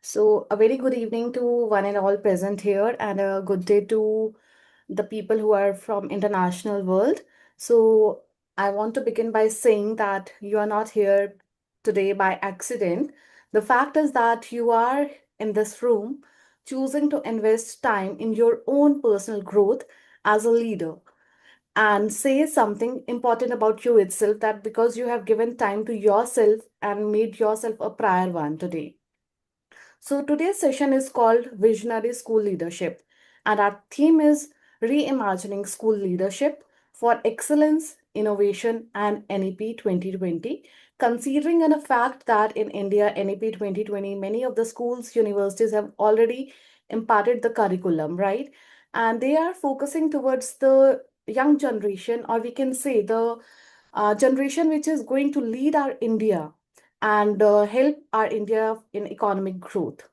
So, a very good evening to one and all present here, and a good day to the people who are from international world. So, I want to begin by saying that you are not here today by accident. The fact is that you are in this room choosing to invest time in your own personal growth as a leader and say something important about you itself, that because you have given time to yourself and made yourself a prior one today. So today's session is called Visionary School Leadership, and our theme is Reimagining School Leadership for Excellence, Innovation, and NEP 2020. Considering the fact that in India, NEP 2020, many of the schools, universities have already imparted the curriculum, right? And they are focusing towards the young generation, or we can say the generation which is going to lead our India and help our India in economic growth.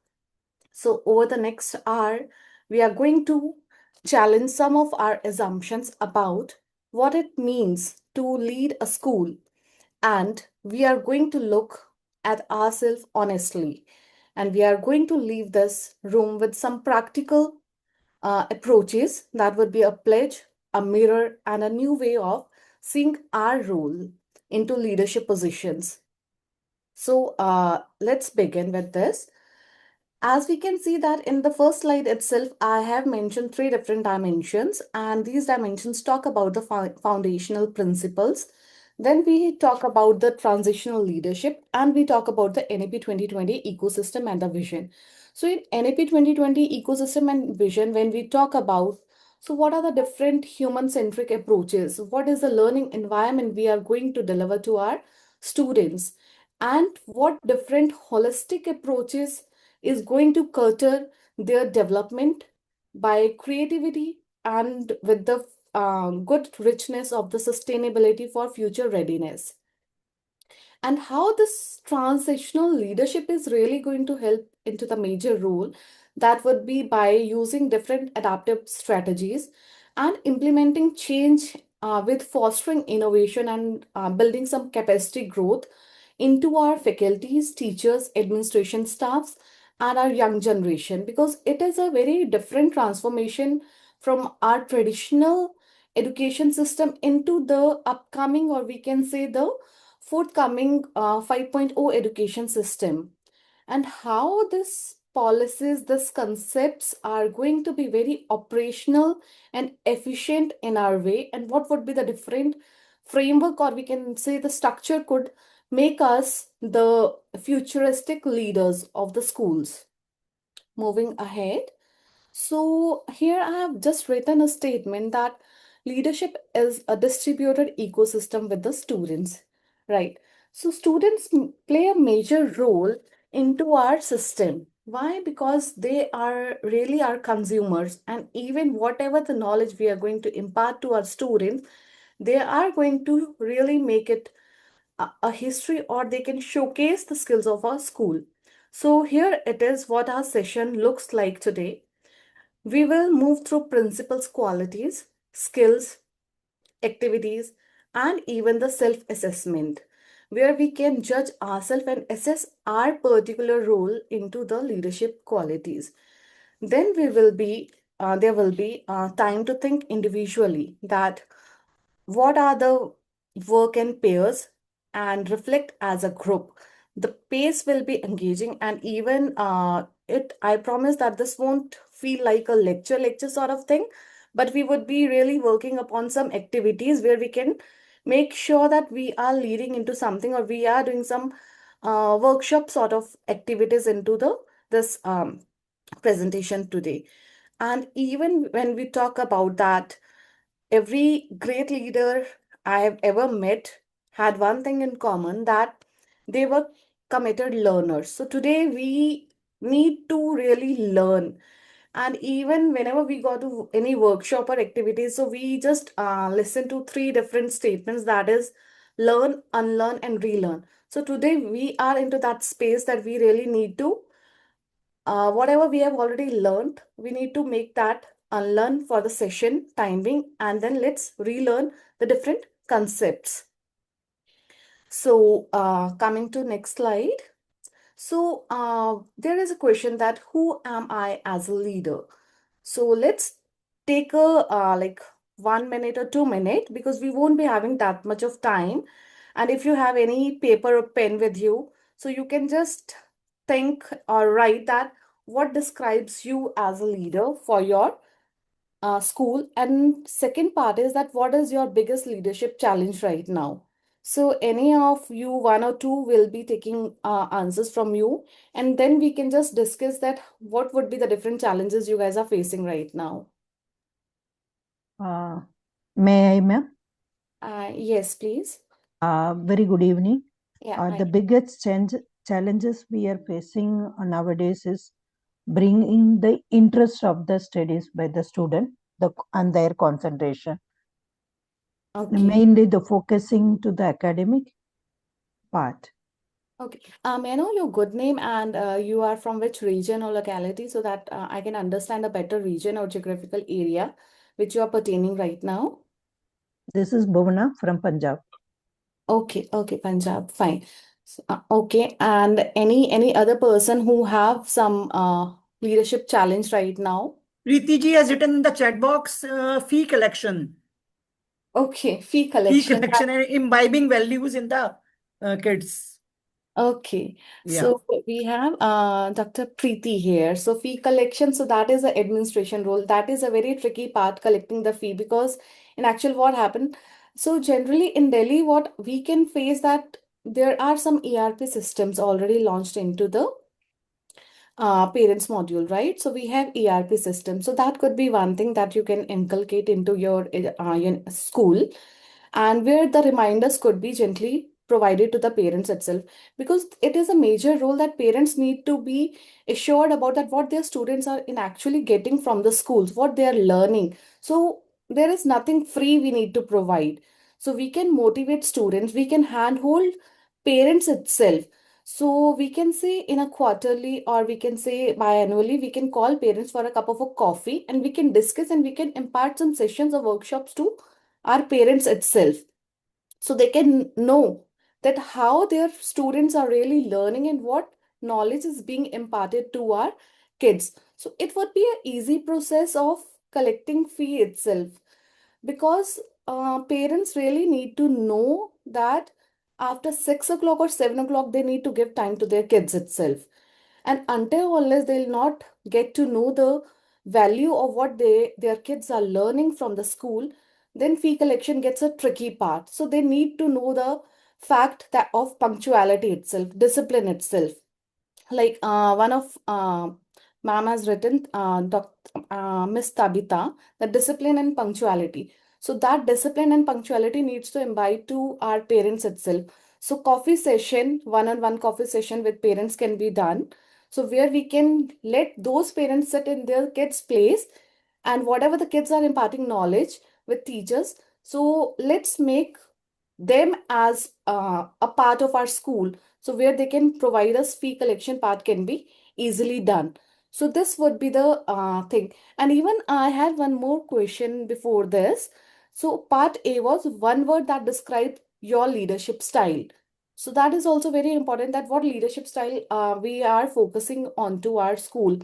So over the next hour, we are going to challenge some of our assumptions about what it means to lead a school, and we are going to look at ourselves honestly, and we are going to leave this room with some practical approaches that would be a pledge, a mirror, and a new way of seeing our role into leadership positions. So let's begin with this. As we can see that in the first slide itself, I have mentioned three different dimensions, and these dimensions talk about the foundational principles. Then we talk about the transitional leadership, and we talk about the NEP 2020 ecosystem and the vision. So in NEP 2020 ecosystem and vision, when we talk about, so what are the different human-centric approaches? What is the learning environment we are going to deliver to our students? And what different holistic approaches is going to curtail their development by creativity and with the good richness of the sustainability for future readiness. And how this transitional leadership is really going to help into the major role, that would be by using different adaptive strategies and implementing change with fostering innovation and building some capacity growth into our faculties, teachers, administration staffs, and our young generation, because it is a very different transformation from our traditional education system into the upcoming, or we can say the forthcoming 5.0 education system, and how this policies, these concepts are going to be very operational and efficient in our way, and what would be the different framework, or we can say the structure could make us the futuristic leaders of the schools. Moving ahead. So here I have just written a statement that leadership is a distributed ecosystem with the students, right? So students play a major role into our system. Why? Because they are really our consumers, and even whatever the knowledge we are going to impart to our students, they are going to really make it a history, or they can showcase the skills of our school. So here it is what our session looks like today. We will move through principles, qualities, skills, activities, and even the self-assessment, where we can judge ourselves and assess our particular role into the leadership qualities. Then there will be time to think individually, that what are the work in pairs and reflect as a group. The pace will be engaging, and even I promise that this won't feel like a lecture sort of thing, but we would be really working upon some activities where we can make sure that we are leading into something, or we are doing some workshop sort of activities into the this presentation today. And even when we talk about that, every great leader I have ever met had one thing in common, that they were committed learners. So today we need to really learn. And even whenever we go to any workshop or activities, so we just listen to three different statements, that is learn, unlearn, and relearn. So today we are into that space that we really need to whatever we have already learned, we need to make that unlearn for the session timing, and then let's relearn the different concepts. So coming to next slide. So there is a question that who am I as a leader? So let's take a like 1 minute or 2 minutes because we won't be having that much of time. And if you have any paper or pen with you, so you can just think or write that what describes you as a leader for your school. And second part is that what is your biggest leadership challenge right now? So any of you, one or two, will be taking answers from you, and then we can just discuss that what would be the different challenges you guys are facing right now. May I, ma'am? Yes, please. Very good evening. Yeah, The biggest challenges we are facing nowadays is bringing the interest of the studies by the student and their concentration. okay. Mainly the focusing to the academic part. Okay. May I know your good name and you are from which region or locality so that I can understand a better region or geographical area which you are pertaining right now? This is Bhuvana from Punjab. Okay, Punjab, fine. Okay, and any other person who have some leadership challenge right now? Preeti ji has written in the chat box, fee collection. Okay, fee Fee collection. collection and imbibing values in the kids. Okay, Yeah. so we have Dr. Preeti here. So fee collection, so that is the administration role. That is a very tricky part, collecting the fee, because in actual what happened, so generally in Delhi, what we can face that there are some ERP systems already launched into the parents module, right? So we have ERP system. So that could be one thing that you can inculcate into your school, and where the reminders could be gently provided to the parents itself, because it is a major role that parents need to be assured about that what their students are in actually getting from the schools, what they are learning. So there is nothing free we need to provide. So we can motivate students, we can handhold parents itself. So we can say in a quarterly or we can say biannually, we can call parents for a cup of a coffee and we can discuss and we can impart some sessions or workshops to our parents itself. So they can know that how their students are really learning and what knowledge is being imparted to our kids. So it would be an easy process of collecting fee itself, because parents really need to know that after 6 o'clock or 7 o'clock they need to give time to their kids itself, and until unless they'll not get to know the value of what their kids are learning from the school, then fee collection gets a tricky part. So they need to know the fact that of punctuality itself, discipline itself. Like one of ma'am has written, Miss Tabitha, that discipline and punctuality. So that discipline and punctuality needs to imbibe to our parents itself. So coffee session, one-on-one coffee session with parents can be done. So where we can let those parents sit in their kids' place, and whatever the kids are imparting knowledge with teachers. So let's make them as a part of our school, so where they can provide us fee collection part can be easily done. So this would be the thing. And even I had one more question before this. So part A was one word that described your leadership style. So that is also very important, that what leadership style we are focusing on to our school,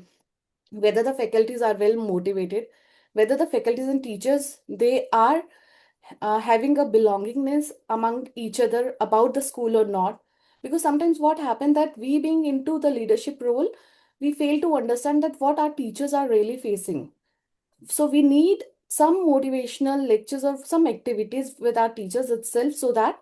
whether the faculties are well motivated, whether the faculties and teachers, they are having a belongingness among each other about the school or not. Because sometimes what happened that we being into the leadership role, we fail to understand that what our teachers are really facing. So we need some motivational lectures or some activities with our teachers itself, so that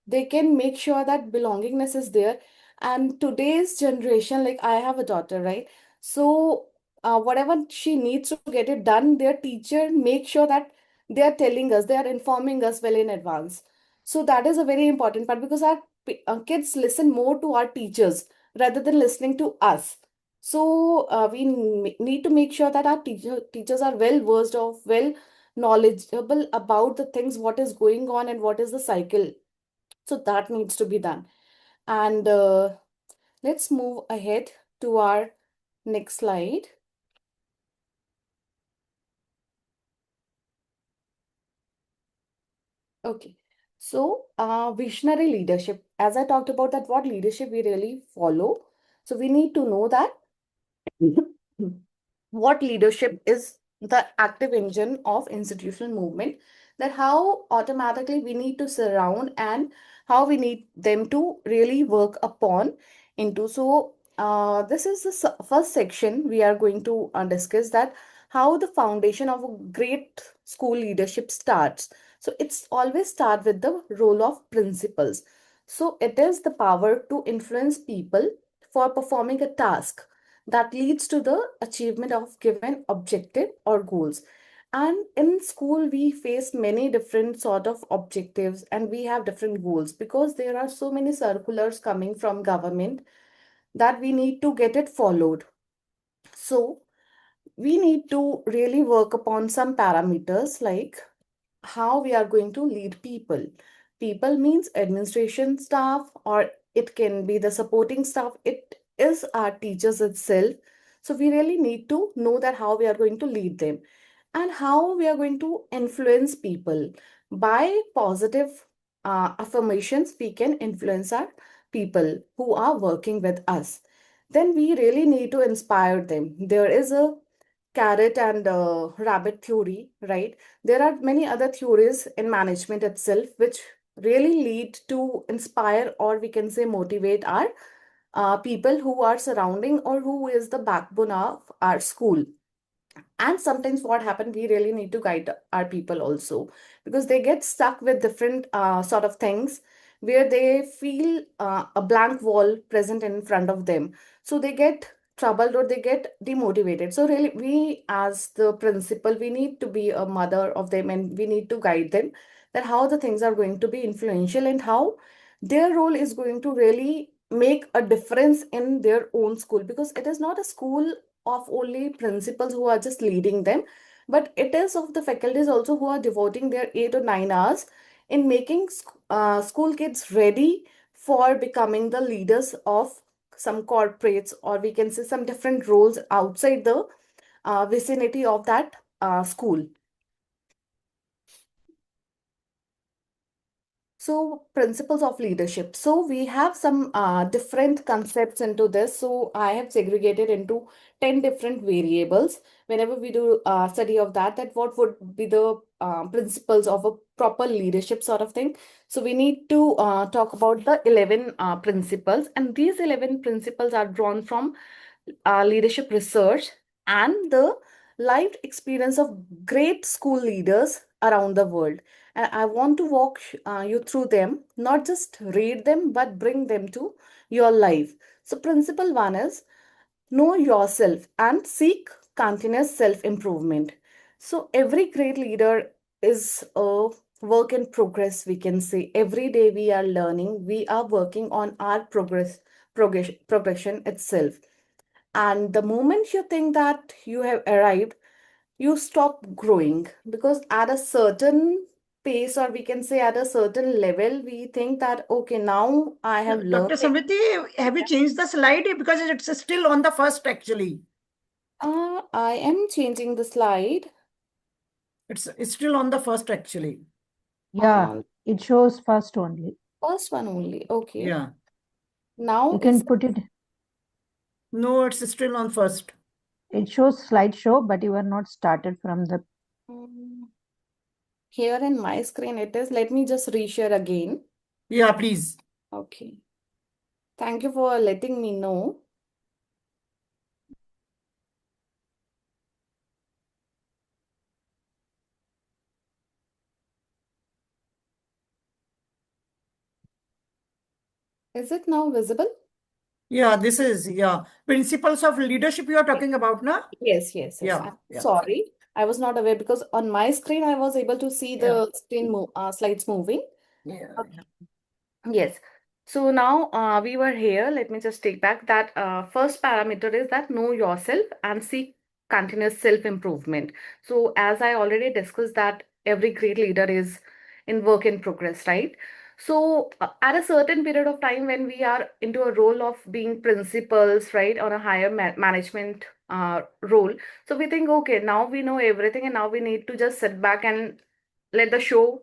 they can make sure that belongingness is there. And today's generation, like I have a daughter, right? So whatever she needs to get it done, their teacher make sure that they are telling us, they are informing us well in advance. So that is a very important part, because our kids listen more to our teachers rather than listening to us. So we need to make sure that our teachers are well versed of, well knowledgeable about the things, what is going on and what is the cycle. So that needs to be done. And let's move ahead to our next slide. Okay. So visionary leadership, as I talked about that what leadership we really follow. So we need to know that what leadership is the active engine of institutional movement, that how automatically we need to surround and how we need them to really work upon into. So this is the first section we are going to discuss, that how the foundation of a great school leadership starts. So it's always start with the role of principals. So it is the power to influence people for performing a task that leads to the achievement of given objective or goals. And in school we face many different sort of objectives and we have different goals, because there are so many circulars coming from government that we need to get it followed. So we need to really work upon some parameters, like how we are going to lead people. People means administration staff, or it can be the supporting staff. It is our teachers itself. So we really need to know that how we are going to lead them and how we are going to influence people. By positive affirmations, we can influence our people who are working with us. Then we really need to inspire them. There is a carrot and rabbit theory, right? There are many other theories in management itself which really lead to inspire, or we can say motivate our people who are surrounding or who is the backbone of our school. And sometimes what happens, we really need to guide our people also, because they get stuck with different sort of things where they feel a blank wall present in front of them. So they get troubled or they get demotivated. So really, we as the principal, we need to be a mother of them and we need to guide them that how the things are going to be influential and how their role is going to really make a difference in their own school, because it is not a school of only principals who are just leading them, but it is of the faculties also who are devoting their 8 or 9 hours in making school kids ready for becoming the leaders of some corporates, or we can say some different roles outside the vicinity of that school. So principles of leadership. So we have some different concepts into this. So I have segregated into 10 different variables. Whenever we do study of that, that what would be the principles of a proper leadership sort of thing. So we need to talk about the 11 principles, and these 11 principles are drawn from leadership research and the lived experience of great school leaders around the world. And I want to walk you through them, not just read them, but bring them to your life. So principle one is know yourself and seek continuous self-improvement. So every great leader is a work in progress, we can say. Every day we are learning, we are working on our progression itself. And the moment you think that you have arrived, you stop growing, because at a certain pace, or we can say at a certain level, we think that, okay, now I have learned Dr. it. Samriti, have you changed the slide? Because it's still on the first actually. I am changing the slide. It's still on the first actually. Yeah, it shows first only. First one only. Okay. Yeah. Now You can it's put it, No, it's still on first. it shows slideshow, but you are not started from the, here in my screen it is. Let me just reshare again. Yeah, please. Okay. Thank you for letting me know. Is it now visible? Yeah, this is, yeah. Principles of leadership you are talking about, na? Yes. Yeah, I'm yeah. sorry. I was not aware, because on my screen I was able to see the slides moving. Yeah. Okay. Yes. So now we were here. Let me just take back that first parameter is that know yourself and seek continuous self-improvement. So as I already discussed that every great leader is in work in progress, right? So at a certain period of time when we are into a role of being principals, right, on a higher management role, so we think, okay, now we know everything and now we need to just sit back and let the show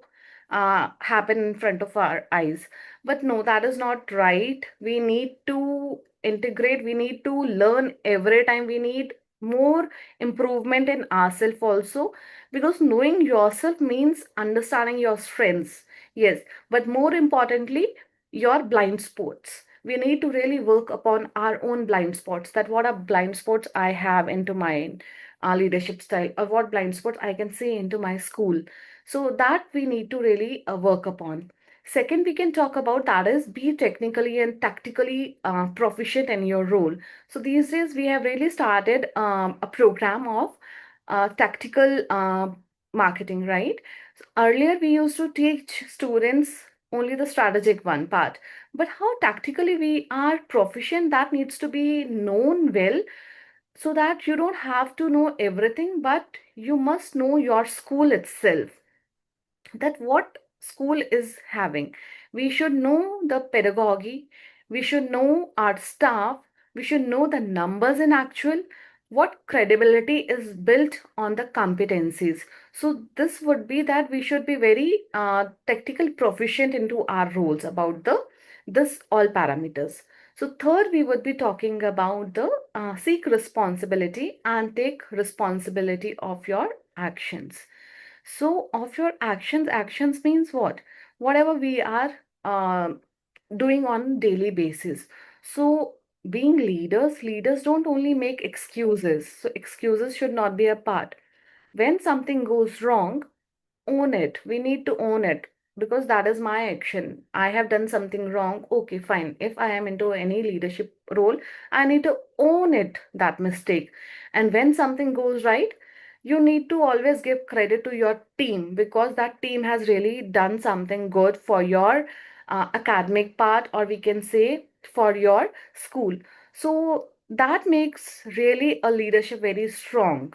happen in front of our eyes. But no, that is not right. We need to integrate, we need to learn every time, we need more improvement in ourselves also, because knowing yourself means understanding your strengths, yes, but more importantly, your blind spots. We need to really work upon our own blind spots, that what are blind spots I have into my leadership style, or what blind spots I can see into my school. So that we need to really work upon. Second, we can talk about that is be technically and tactically proficient in your role. So these days we have really started a program of tactical marketing, right? So earlier we used to teach students only the strategic one part, but how tactically we are proficient, that needs to be known well, so that you don't have to know everything, but you must know your school itself, that what school is having. We should know the pedagogy, we should know our staff, we should know the numbers in actual, what credibility is built on the competencies. So this would be that we should be very technical proficient into our roles about the this all parameters. So third, we would be talking about the seek responsibility and take responsibility of your actions. So of your actions, actions means what? Whatever we are doing on daily basis. So being leaders, leaders don't only make excuses. So excuses should not be a part. When something goes wrong, own it. We need to own it, because that is my action. I have done something wrong. Okay, fine. If I am into any leadership role, I need to own it, that mistake. And when something goes right, you need to always give credit to your team, because that team has really done something good for your academic part, or we can say for your school. So that makes really a leadership very strong.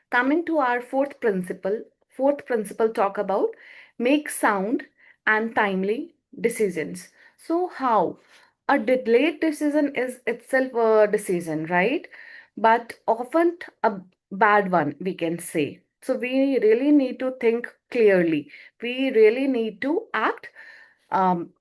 Coming to our fourth principle talk about make sound and timely decisions. So how? A delayed decision is itself a decision, right? But often a bad one, we can say. So we really need to think clearly. We really need to act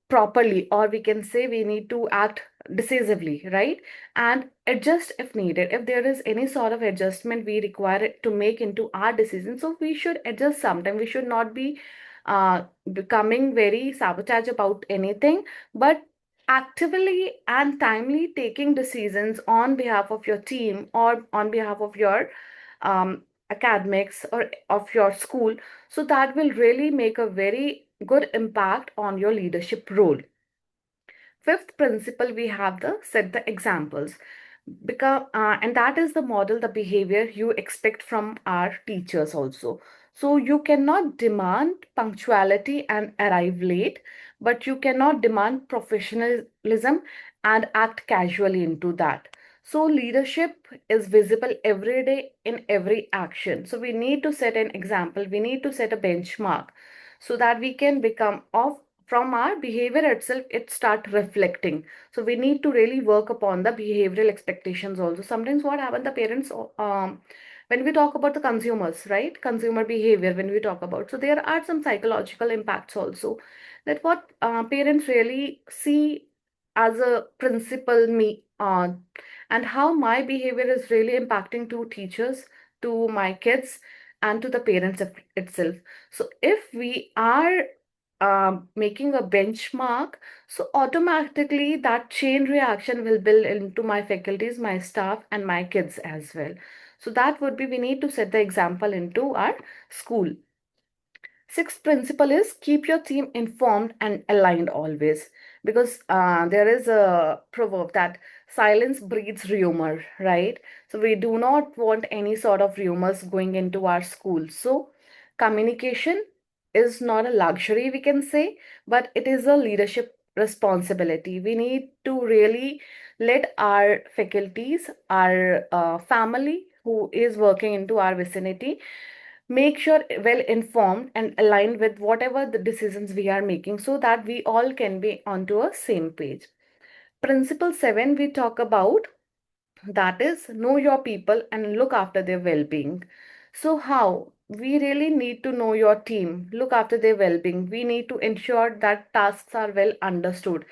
properly, or we can say we need to act decisively, right? And adjust if needed. If there is any sort of adjustment we require it to make into our decision, so we should adjust sometime. We should not be becoming very sabotage about anything, but actively and timely taking decisions on behalf of your team or on behalf of your academics or of your school. So that will really make a very good impact on your leadership role. Fifth principle, we have the set the examples, because and that is the model the behavior you expect from our teachers also. So you cannot demand punctuality and arrive late, but you cannot demand professionalism and act casually into that. So leadership is visible every day in every action. So we need to set an example, we need to set a benchmark, so that we can become of from our behavior itself, it start reflecting. So we need to really work upon the behavioral expectations also. Sometimes what happen, the parents, when we talk about the consumers, right? Consumer behavior, when we talk about, so there are some psychological impacts also, that what parents really see as a principal me and how my behavior is really impacting to teachers, to my kids, and to the parents itself. So if we are making a benchmark, so automatically that chain reaction will build into my faculties, my staff, and my kids as well. So that would be, we need to set the example into our school. Sixth principle is keep your team informed and aligned always, because there is a proverb that silence breeds rumor, right? So we do not want any sort of rumors going into our school. So communication is not a luxury, we can say, but it is a leadership responsibility. We need to really let our faculties, our family who is working into our vicinity, make sure well informed and aligned with whatever the decisions we are making, so that we all can be onto a same page. Principle 7 we talk about, that is know your people and look after their well-being. So how? We really need to know your team, look after their well-being. We need to ensure that tasks are well understood,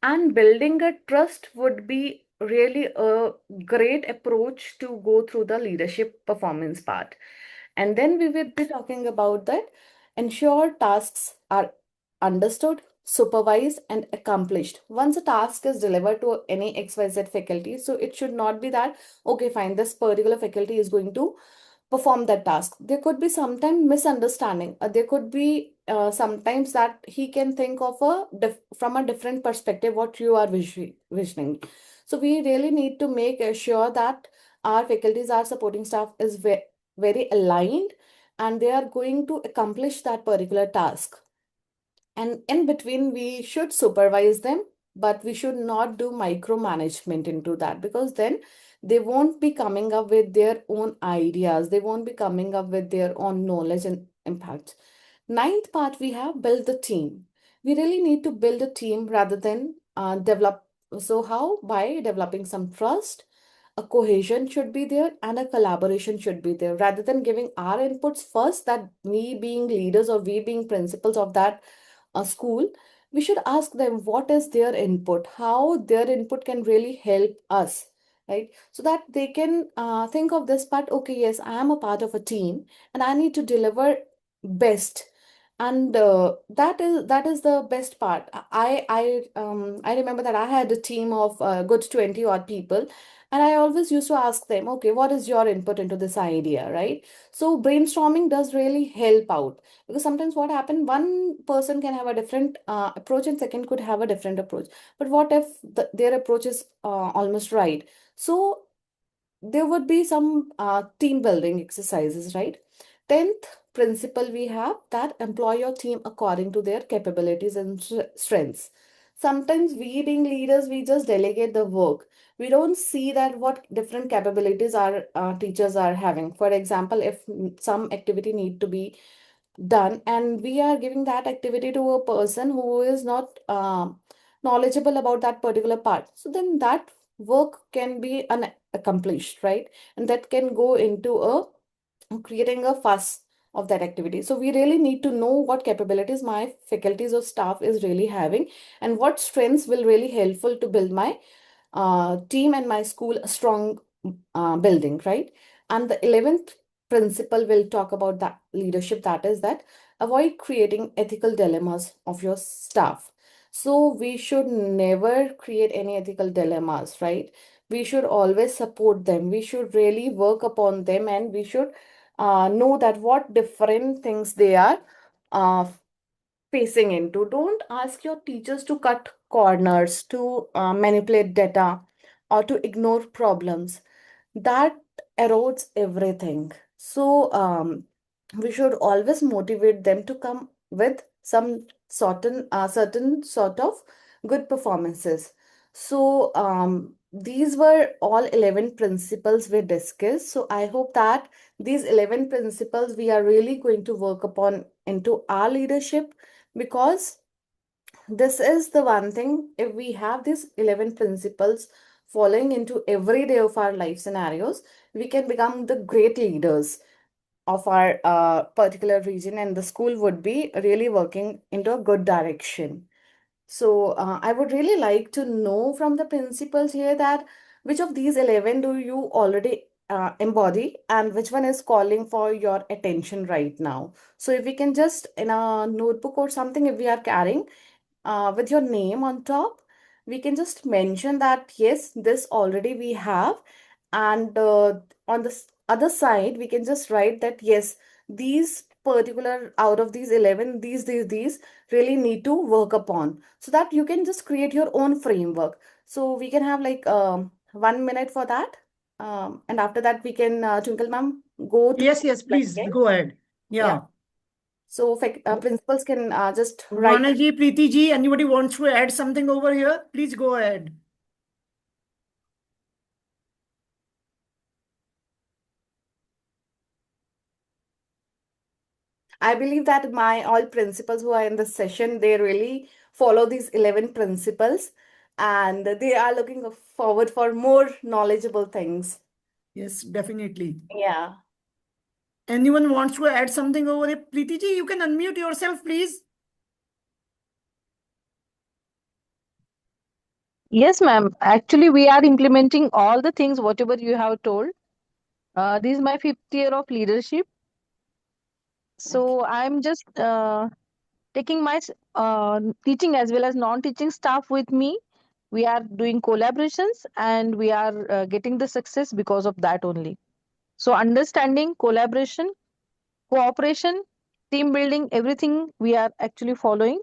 And building a trust would be really a great approach to go through the leadership performance part. And then we will be talking about that ensure tasks are understood, supervised, and accomplished. Once a task is delivered to any XYZ faculty, so it should not be that, okay, fine, this particular faculty is going to perform that task. There could be sometimes misunderstanding. There could be sometimes that he can think of from a different perspective what you are visioning. So we really need to make sure that our faculties, our supporting staff is very aligned and they are going to accomplish that particular task. And in between, we should supervise them, but we should not do micromanagement into that, because then they won't be coming up with their own ideas. They won't be coming up with their own knowledge and impact. Ninth part, we have build the team. We really need to build a team rather than develop. So how? By developing some trust, a cohesion should be there, and a collaboration should be there. Rather than giving our inputs first, that we being leaders or we being principals of that a school, we should ask them what is their input, how their input can really help us, right? So that they can think of this part, okay, yes, I am a part of a team and I need to deliver best. And that is the best part. I remember that I had a team of good 20 odd people, and I always used to ask them, okay, what is your input into this idea, right? So brainstorming does really help out, because sometimes what happened, one person can have a different approach and second could have a different approach. But what if their approach is almost right? So there would be some team building exercises, right? 10th principle we have that employ your team according to their capabilities and strengths. Sometimes we being leaders, we just delegate the work. We don't see that what different capabilities our teachers are having. For example, if some activity need to be done and we are giving that activity to a person who is not knowledgeable about that particular part, so then that work can be unaccomplished, right? And that can go into a creating a fuss of that activity. So we really need to know what capabilities my faculties or staff is really having and what strengths will really helpful to build my team and my school a strong building, right? And the 11th principle will talk about that leadership, that is that avoid creating ethical dilemmas of your staff. So we should never create any ethical dilemmas, right? We should always support them. We should really work upon them, and we should know that what different things they are uh, facing into. Don't ask your teachers to cut corners, to manipulate data, or to ignore problems. That erodes everything. So we should always motivate them to come with some certain sort of good performances. So these were all 11 principles we discussed. So I hope that these 11 principles we are really going to work upon into our leadership, because this is the one thing, if we have these 11 principles following into every day of our life scenarios, we can become the great leaders of our particular region, and the school would be really working into a good direction. So I would really like to know from the principals here that which of these 11 do you already embody and which one is calling for your attention right now. So if we can just in a notebook or something, if we are carrying with your name on top, we can just mention that, yes, this already we have. And on the other side, we can just write that, yes, these particular out of these 11, these really need to work upon, so that you can just create your own framework. So we can have like 1 minute for that. And after that, we can, Twinkle ma'am, go to Yes, please again. go ahead. Yeah. Yeah. So principals can just write. Vanaji, Preeti ji, anybody wants to add something over here? Please go ahead. I believe that my all principals who are in the session, they really follow these 11 principles and they are looking forward for more knowledgeable things. Yes, definitely. Yeah. Anyone wants to add something over here? Preeti ji, you can unmute yourself, please. Yes, ma'am. Actually, we are implementing all the things, whatever you have told. This is my fifth year of leadership. So I'm just taking my teaching as well as non-teaching staff with me. We are doing collaborations and we are getting the success because of that only. So understanding, collaboration, cooperation, team building, everything we are actually following.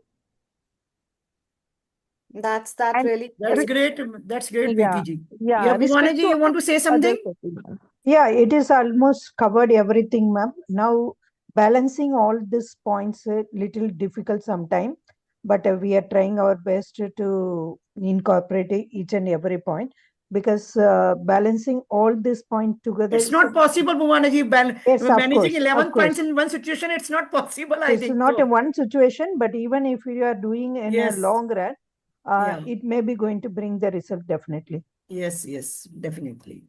That And really That's great. great. That's great, yeah, Preeti ji. yeah, Yeah, respect Bhuvana ji, to you want to say others' something? opinion. Yeah, it is almost covered everything, ma'am. Now, balancing all these points a little difficult sometime, but we are trying our best to incorporate each and every point because balancing all these points together It's is a, not possible, Bhuvana ji. yes, Managing of 11 points course. in one situation, it's not possible, I It's think not a so. one situation, but even if you are doing in a Yes. long run, Yeah. it may be going to bring the result definitely. Yes, yes, definitely.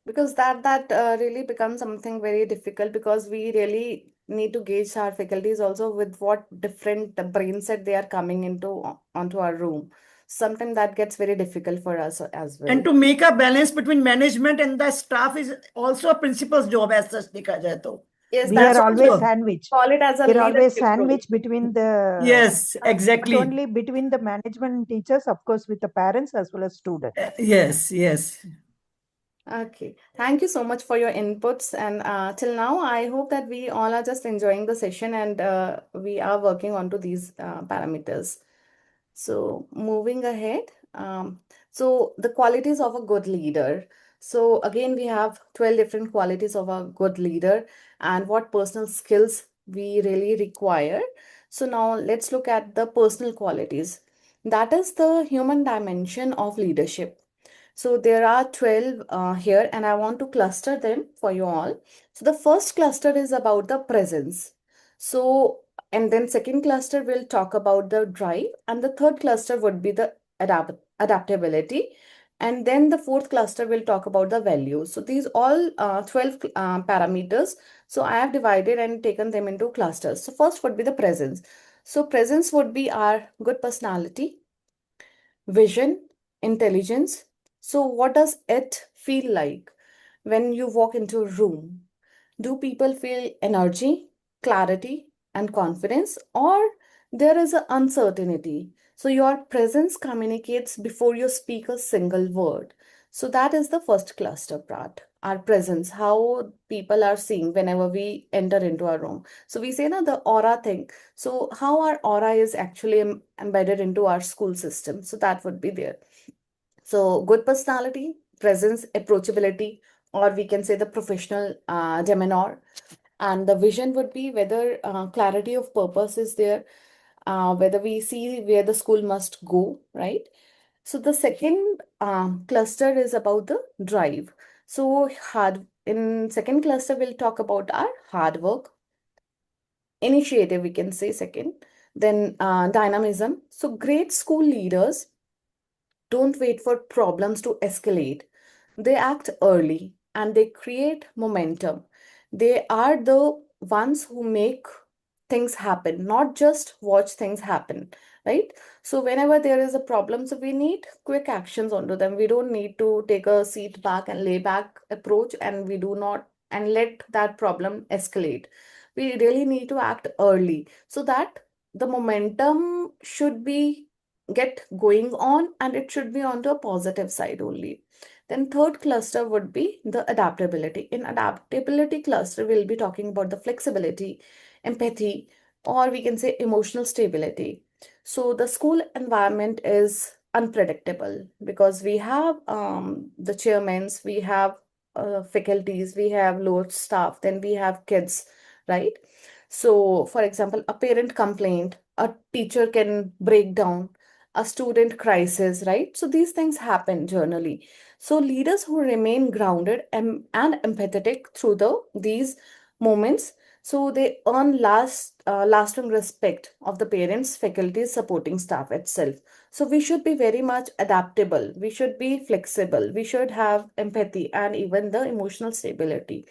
Because that really becomes something very difficult because we really need to gauge our faculties also with what different brain set they are coming onto our room. Sometimes that gets very difficult for us as well. And to make a balance between management and the staff is also a principal's job as such, dekha jaye to. Yes, We that's are always also- sandwich. call it as a We're always leadership role. sandwich between the Yes, not exactly. only between the management and teachers, of course, with the parents as well as students. Yes, yes. Okay, thank you so much for your inputs. And till now, I hope that we all are just enjoying the session and we are working onto these parameters. So moving ahead, so the qualities of a good leader. So again, we have 12 different qualities of a good leader and what personal skills we really require. So now let's look at the personal qualities. That is the human dimension of leadership. So there are 12 here and I want to cluster them for you all. So the first cluster is about the presence. So, and then second cluster will talk about the drive and the third cluster would be the adaptability. And then the fourth cluster will talk about the values. So these all 12 parameters. So I have divided and taken them into clusters. So first would be the presence. So presence would be our good personality, vision, intelligence. So what does it feel like when you walk into a room? Do people feel energy, clarity, and confidence, or there is an uncertainty? So your presence communicates before you speak a single word. So that is the first cluster part. Our presence, how people are seeing whenever we enter into a room. So we say now the aura thing. So how our aura is actually embedded into our school system. So that would be there. So good personality, presence, approachability, or we can say the professional demeanor. And the vision would be whether clarity of purpose is there, whether we see where the school must go, right? So the second cluster is about the drive. So in second cluster, we'll talk about our hard work, initiative, we can say second, then dynamism. So great school leaders don't wait for problems to escalate. They act early and they create momentum. They are the ones who make things happen, not just watch things happen, right? So whenever there is a problem, so we need quick actions onto them. We don't need to take a seat back and lay back approach and we do not and let that problem escalate. We really need to act early so that the momentum should be get going on and it should be onto a positive side only. Then third cluster would be the adaptability. In adaptability cluster, we'll be talking about the flexibility, empathy, or we can say emotional stability. So the school environment is unpredictable because we have the chairmans, we have faculties, we have load staff, then we have kids, right? So for example, a parent complaint, a teacher can break down, a student crisis, right? So these things happen generally. So leaders who remain grounded and empathetic through these moments, so they earn lasting respect of the parents, faculties, supporting staff itself. So we should be very much adaptable. We should be flexible. We should have empathy and even the emotional stability.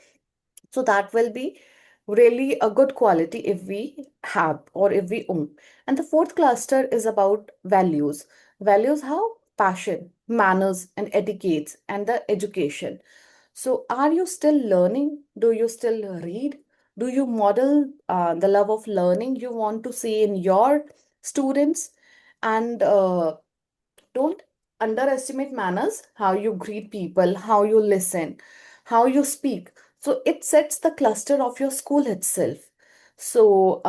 So that will be really a good quality if we have or if we own. And the fourth cluster is about values. Values, how? passion, manners, and etiquettes, and the education. So, are you still learning? Do you still read? Do you model the love of learning you want to see in your students? And don't underestimate manners, how you greet people, how you listen, how you speak. So it sets the cluster of your school itself. So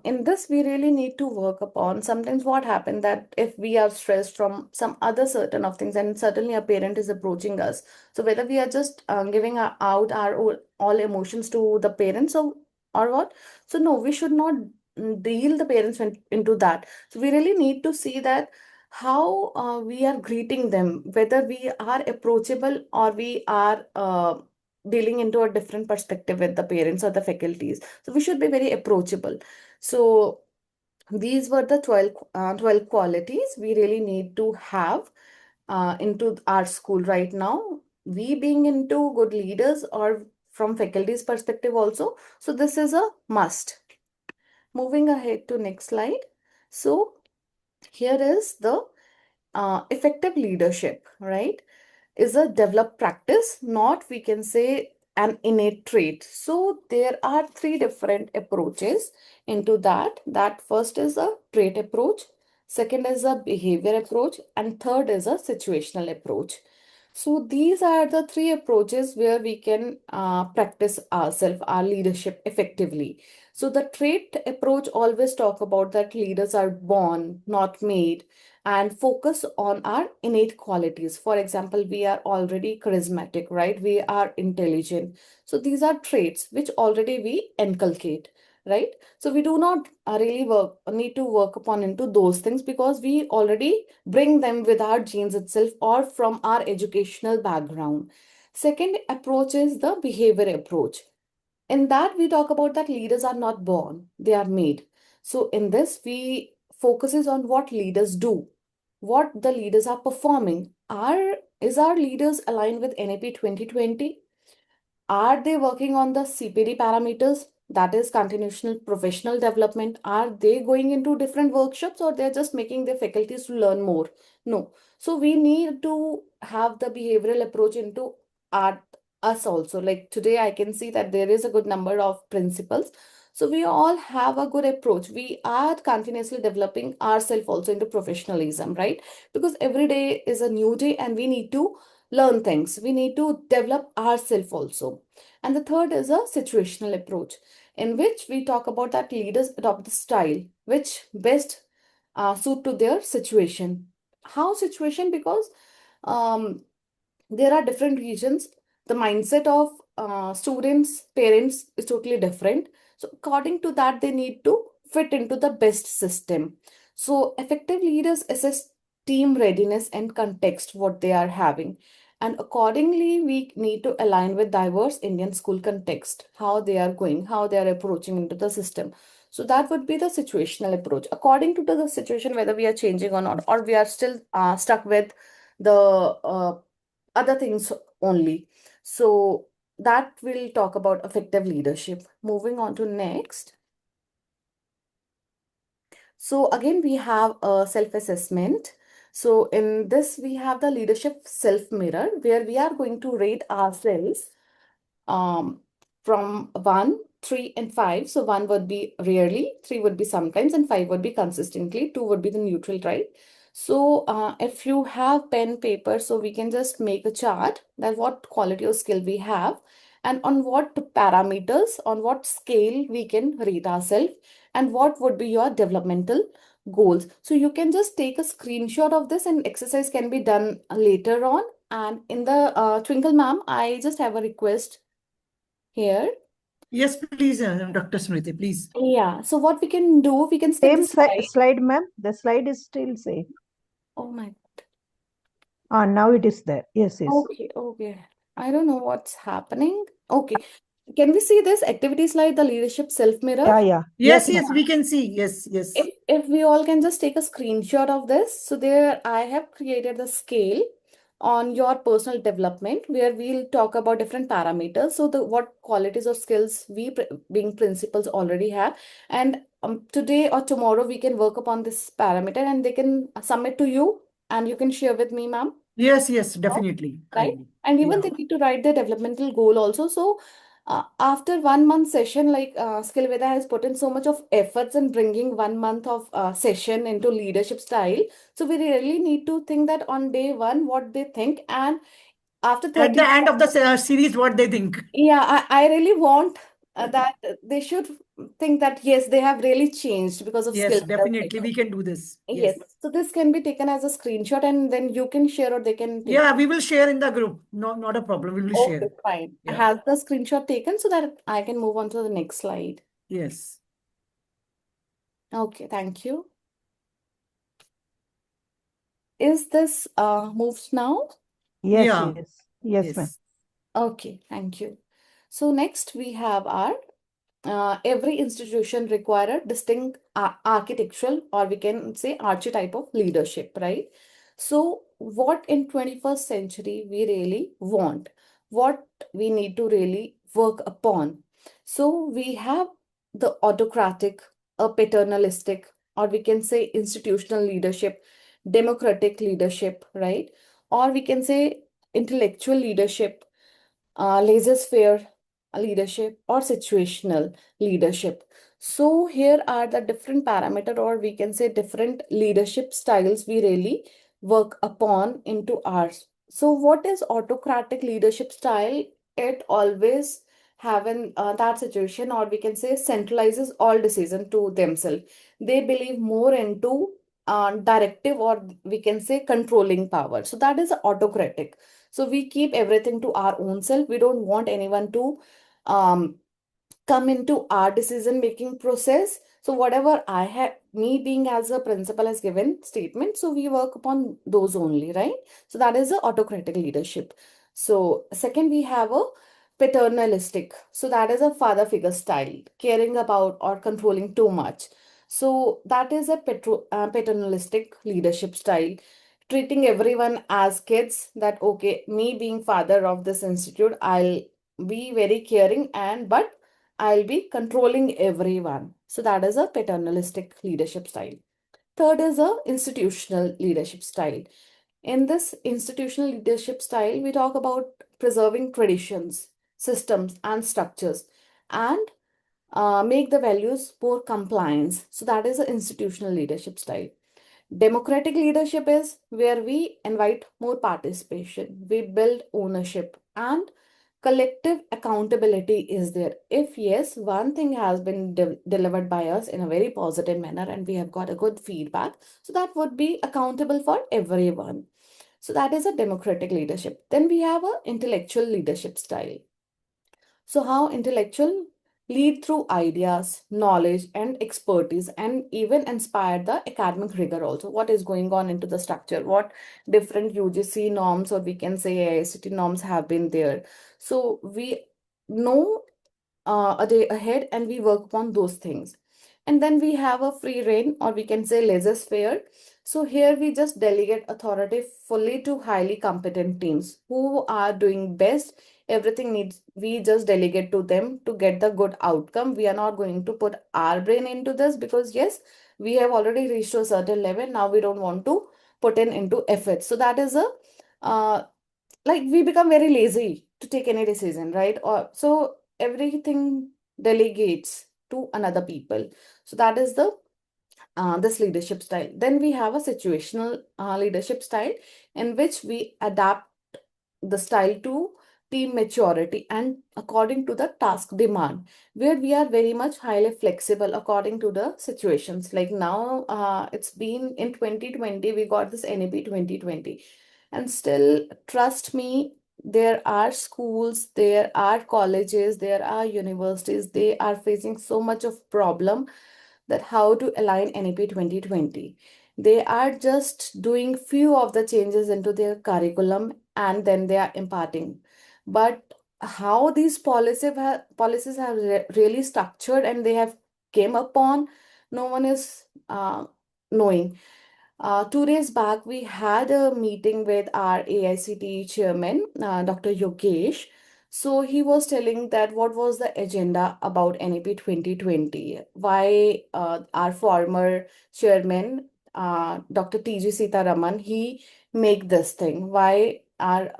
in this, we really need to work upon. Sometimes what happens that if we are stressed from some other certain of things, and certainly a parent is approaching us. So whether we are just giving out our all emotions to the parents or what? So no, we should not deal the parents into that. So we really need to see that how we are greeting them, whether we are approachable or we are dealing into a different perspective with the parents or the faculties. So we should be very approachable. So these were the 12 qualities we really need to have into our school right now. We being into good leaders or from faculty's perspective also. So this is a must. Moving ahead to next slide. So here is the effective leadership, right, is a developed practice, not we can say an innate trait. So there are three different approaches into that. That first is a trait approach, second is a behavior approach, and third is a situational approach. So these are the three approaches where we can practice ourselves, our leadership effectively. So the trait approach always talk about that leaders are born, not made, and focus on our innate qualities. For example, we are already charismatic, right? We are intelligent. So these are traits which already we inculcate, right? So we do not really need to work upon into those things because we already bring them with our genes itself or from our educational background. Second approach is the behavior approach. In that, we talk about that leaders are not born, they are made. So in this, we focuses on what leaders do, what the leaders are performing. Is our leaders aligned with NAP 2020? Are they working on the CPD parameters? That is continuous professional development. Are they going into different workshops or they're just making their faculties to learn more? No. So we need to have the behavioral approach into us also. Like today, I can see that there is a good number of principals. So we all have a good approach. We are continuously developing ourselves also into professionalism, right? Because every day is a new day and we need to learn things. We need to develop ourselves also. And the third is a situational approach in which we talk about that leaders adopt the style which best suit to their situation. How situation? Because there are different regions. The mindset of students, parents is totally different. So according to that, they need to fit into the best system. So effective leaders assess team readiness and context, what they are having. And accordingly, we need to align with diverse Indian school context, how they are going, how they are approaching into the system. So that would be the situational approach. According to the situation, whether we are changing or not, or we are still stuck with the other things only. So that will talk about effective leadership. Moving on to next. So again, we have a self-assessment. So in this, we have the leadership self-mirror where we are going to rate ourselves from 1, 3, and 5. So 1 would be rarely, 3 would be sometimes, and 5 would be consistently, 2 would be the neutral, right? So if you have pen, paper, so we can just make a chart that what quality or skill we have and on what parameters, on what scale we can rate ourselves and what would be your developmental goals. So you can just take a screenshot of this and exercise can be done later on. And in the Twinkle ma'am, I just have a request here. Yes, please, Dr. Smriti, please. Yeah, so what we can do, we can skip Same the slide. slide, ma'am. The slide is still same. Oh my. Now it is there. Yes, yes. Okay. I don't know what's happening. Okay. Can we see this activity slide, the leadership self-mirror? Yeah. Yes, we can see. Yes. If we all can just take a screenshot of this. So there I have created the scale on your personal development where we'll talk about different parameters. So what qualities or skills we being principals already have. And today or tomorrow we can work upon this parameter and they can submit to you and you can share with me, ma'am. Yes, definitely. Right? Kindly. And even Yeah. they need to write their developmental goal also. So after 1 month session, like Skillveda has put in so much of efforts in bringing 1 month of session into leadership style. So we really need to think that on day one, what they think, and after At 30, the end of the series, what they think. yeah, I really want that they should think that yes, they have really changed because of Yes, Skillveda definitely. session. We can do this. Yes. Yes. So this can be taken as a screenshot and then you can share or they can take. Yeah, we will share in the group. No, not a problem. We will Okay, share. fine. Yeah. Has the screenshot taken so that I can move on to the next slide? Yes. Okay, thank you. Is this moved now? Yes, Yeah. yes, ma'am. Yes. Okay, thank you. So next we have our every institution require a distinct architectural, or we can say archetype of leadership, right? So what in 21st century we really want, what we need to really work upon. So we have the autocratic, a paternalistic, or we can say institutional leadership, democratic leadership, right? Or we can say intellectual leadership, laissez-faire leadership, or situational leadership. So here are the different parameter, or we can say different leadership styles we really work upon into ours. So what is autocratic leadership style? It always have in that situation, or we can say centralizes all decision to themselves. They believe more into directive, or we can say controlling power. So that is autocratic. So we keep everything to our own self. We don't want anyone to um, come into our decision making process. So whatever I have, me being as a principal has given statement, so we work upon those only, right? So that is the autocratic leadership. So second, we have a paternalistic. So that is a father figure style, caring about or controlling too much. So that is a paternalistic leadership style, treating everyone as kids, that okay, me being father of this institute, I'll be very caring, and but I'll be controlling everyone. So that is a paternalistic leadership style. Third is a institutional leadership style. In this institutional leadership style, we talk about preserving traditions, systems, and structures, and make the values more compliance. So that is an institutional leadership style. Democratic leadership is where we invite more participation, we build ownership, and collective accountability is there. If yes, one thing has been delivered by us in a very positive manner and we have got a good feedback, so that would be accountable for everyone. So that is a democratic leadership. Then we have a intellectual leadership style. So how intellectual lead through ideas, knowledge, and expertise, and even inspire the academic rigor also. What is going on into the structure? What different UGC norms, or we can say AICT norms, have been there. So we know a day ahead and we work upon those things. And then we have a free reign, or we can say laissez-faire. So here we just delegate authority fully to highly competent teams who are doing best. Everything needs, we just delegate to them to get the good outcome. We are not going to put our brain into this because yes, we have already reached to a certain level. Now we don't want to put in into effort. So that is a like we become very lazy to take any decision, right? Or so everything delegates to another people. So that is the this leadership style. Then we have a situational leadership style in which we adapt the style to team maturity and according to the task demand, where we are very much highly flexible according to the situations. Like now, it's been in 2020, we got this NAP 2020. And still, trust me, there are schools, there are colleges, there are universities, they are facing so much of problem that how to align NAP 2020. They are just doing few of the changes into their curriculum and then they are imparting. But how these policies have really structured and they have came upon, no one is knowing. 2 days back, we had a meeting with our AICT chairman, Dr. Yogesh. So he was telling that what was the agenda about NAP 2020, why our former chairman Dr. T.G. Sitaraman, he make this thing. Why our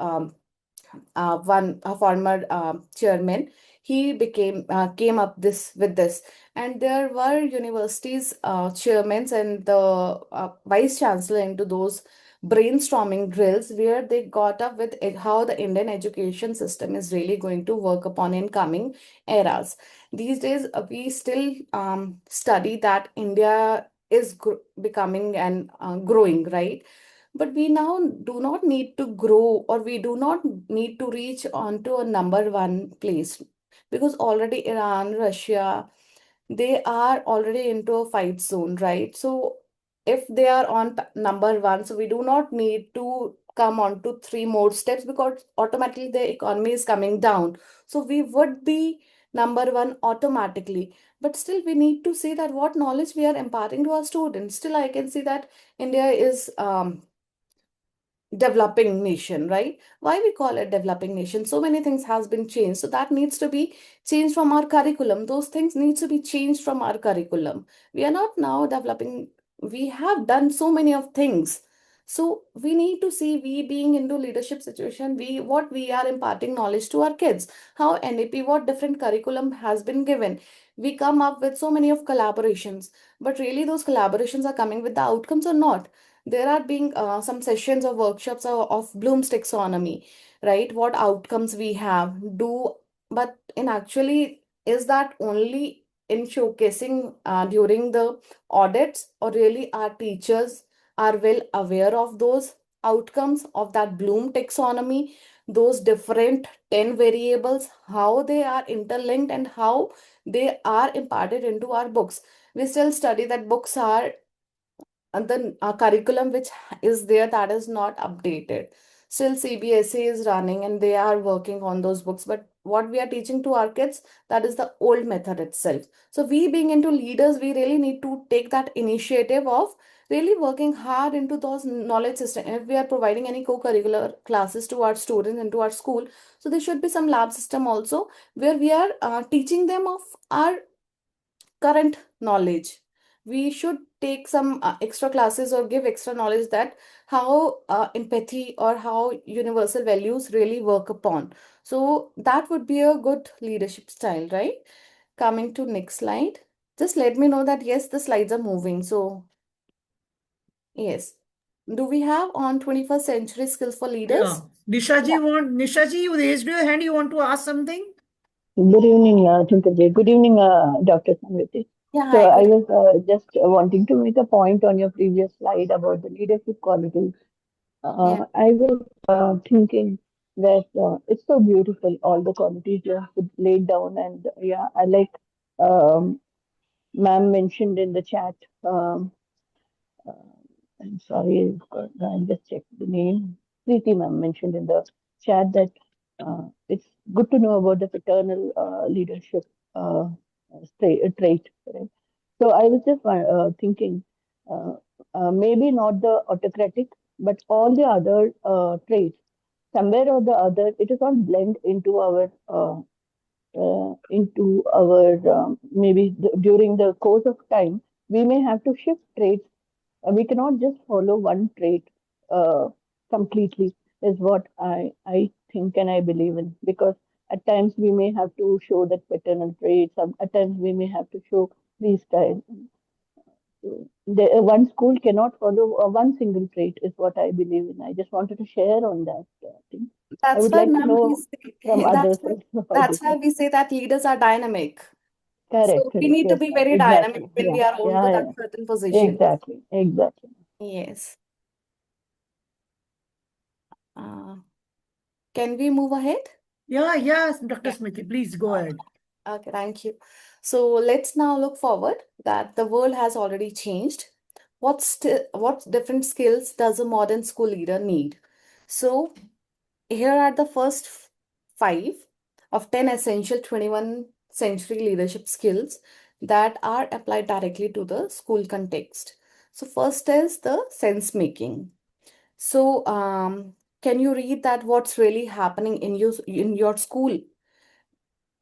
a former chairman, he came up with this, and there were universities chairmen and the vice chancellor into those brainstorming drills where they got up with how the Indian education system is really going to work upon in coming eras. These days, we still study that India is becoming and growing, right? But we now do not need to grow, or we do not need to reach onto a number one place, because already Iran, Russia, they are already into a fight zone, right? So if they are on number one, so we do not need to come on to three more steps, because automatically the economy is coming down. So we would be number one automatically. But still, we need to see that what knowledge we are imparting to our students. Still, I can see that India is developing nation, right? Why we call it developing nation? So many things has been changed. So that needs to be changed from our curriculum. Those things needs to be changed from our curriculum. We are not now developing. We have done so many of things. So we need to see, we being into leadership situation, what we are imparting knowledge to our kids, how NAP, what different curriculum has been given. We come up with so many of collaborations, but really those collaborations are coming with the outcomes or not? There are being some sessions or workshops of Bloom's taxonomy, right? What outcomes we have do, but in actually, is that only in showcasing during the audits, or really our teachers are well aware of those outcomes of that Bloom taxonomy, those different 10 variables, how they are interlinked and how they are imparted into our books? We still study that books are, and the curriculum which is there, that is not updated. Still CBSE is running and they are working on those books, but what we are teaching to our kids, that is the old method itself. So we being into leaders, we really need to take that initiative of really working hard into those knowledge system. If we are providing any co-curricular classes to our students into our school, so there should be some lab system also where we are teaching them of our current knowledge. We should take some extra classes or give extra knowledge that how empathy or how universal values really work upon. So that would be a good leadership style, right? Coming to next slide. Just let me know that yes, the slides are moving. So yes. Do we have on 21st century skills for leaders? Yeah. Nishaji, you raised your hand. You want to ask something? Good evening, Tumkaji. Good evening, Dr. Samriti. Yeah, So hi. I Good. was just wanting to make a point on your previous slide about the leadership qualities. Yeah. I was thinking that it's so beautiful, all the qualities you have laid down. And yeah, I like ma'am mentioned in the chat. Uh, I'm sorry, I just checked the name. Preeti ma'am mentioned in the chat that it's good to know about the fraternal leadership trait. Right? So I was just thinking, uh, maybe not the autocratic, but all the other traits, somewhere or the other, it is all blend into our maybe during the course of time, we may have to shift traits. We cannot just follow one trait uh, completely, is what I think and I believe in. Because at times we may have to show that paternal trait, at times we may have to show these styles. So one school cannot follow one single trait, is what I believe in. I just wanted to share on that thing. I That's would why, like to ma'am, we know from say, others also how they that's why think. we say that leaders are dynamic. Correct, So we correct. need to Yes, be very dynamic exactly. when Yeah, we are on to yeah, that yeah. certain position. Exactly, exactly. Yes. Uh, can we move ahead? Yeah, yes, Dr. Yeah. Smriti, please go ahead. Okay, thank you. So let's now look forward that the world has already changed. What different skills does a modern school leader need? So here are the first five of 10 essential 21st century leadership skills that are applied directly to the school context. So first is the sense making. So can you read that what's really happening in your school?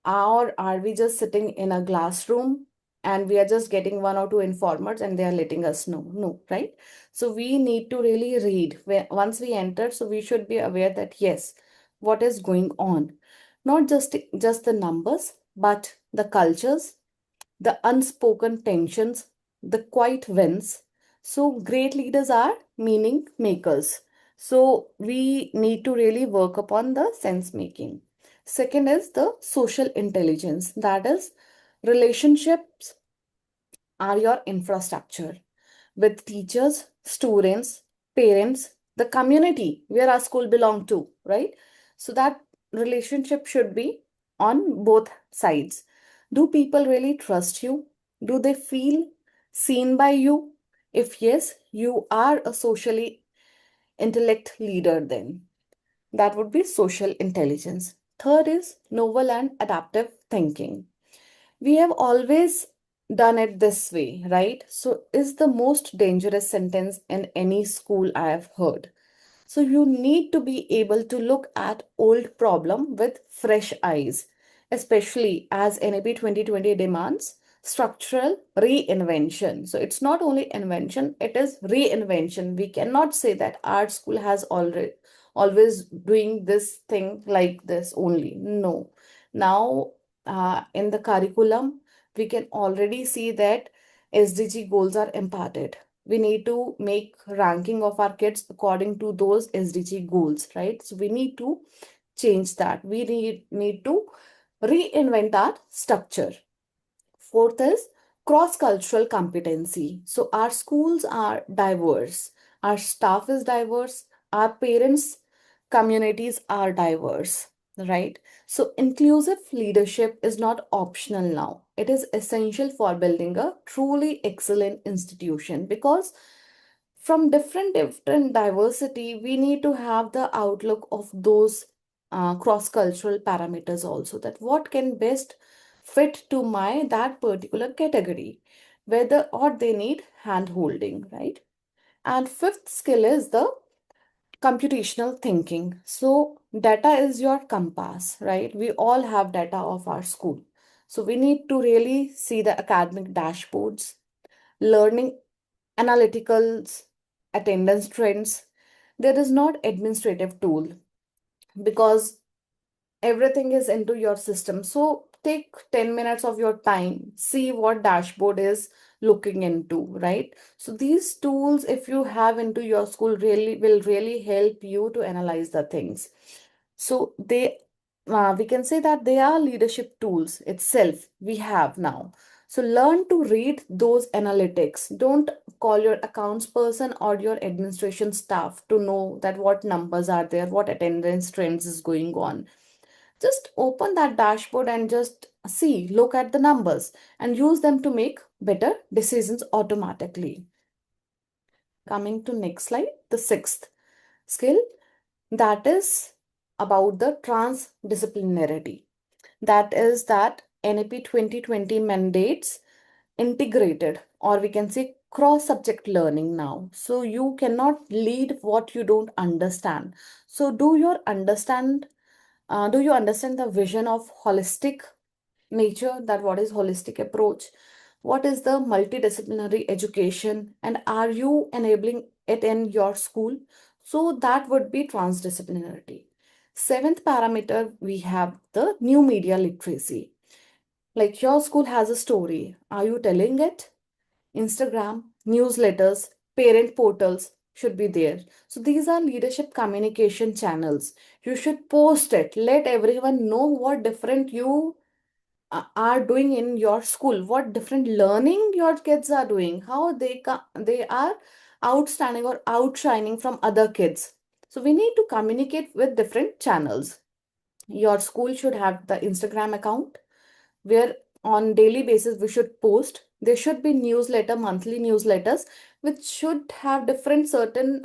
Or are we just sitting in a classroom and we are just getting one or two informers and they are letting us know. No, right? So we need to really read once we enter. So we should be aware that yes, what is going on? Not just the numbers, but the cultures, the unspoken tensions, the quiet wins. So great leaders are meaning makers. So we need to really work upon the sense making. Second is the social intelligence. That is, relationships are your infrastructure with teachers, students, parents, the community where our school belong to, right? So that relationship should be on both sides. Do people really trust you? Do they feel seen by you? If yes, you are a socially intellect leader then. That would be social intelligence. Third is novel and adaptive thinking. We have always done it this way, right? So is the most dangerous sentence in any school I have heard. So you need to be able to look at old problem with fresh eyes, especially as NAP 2020 demands structural reinvention. So it's not only invention, it is reinvention. We cannot say that our school has already always doing this thing like this only. No. Now, in the curriculum, we can already see that SDG goals are imparted. We need to make ranking of our kids according to those SDG goals, right? So we need to change that. We need to reinvent our structure. Fourth is cross-cultural competency. So our schools are diverse, our staff is diverse, our parents' communities are diverse, right? So inclusive leadership is not optional now. It is essential for building a truly excellent institution, because from different diversity, we need to have the outlook of those cross-cultural parameters also, that what can best fit to my that particular category, whether or they need hand holding, right? And fifth skill is the computational thinking. So data is your compass, right? We all have data of our school. So we need to really see the academic dashboards, learning analyticals, attendance trends. There is not administrative tool, because everything is into your system. So take 10 minutes of your time, see what dashboard is looking into, right? So these tools, if you have into your school, really will really help you to analyze the things. So we can say that they are leadership tools itself we have now. So learn to read those analytics. Don't call your accounts person or your administration staff to know that what numbers are there, what attendance trends is going on. Just open that dashboard and just see, look at the numbers and use them to make better decisions automatically. Coming to next slide, the sixth skill, that is about the transdisciplinarity. That is that NAP 2020 mandates integrated, or we can say cross-subject learning now. So you cannot lead what you don't understand. So do you understand the vision of holistic nature, that what is holistic approach? What is the multidisciplinary education, and are you enabling it in your school? So that would be transdisciplinarity. Seventh parameter, we have the new media literacy. Like your school has a story. Are you telling it? Instagram, newsletters, parent portals should be there. So these are leadership communication channels. You should post it. Let everyone know what different you are doing in your school, what different learning your kids are doing, how they are outstanding or outshining from other kids. So we need to communicate with different channels. Your school should have the Instagram account, where on daily basis we should post. There should be newsletter, monthly newsletters, which should have different certain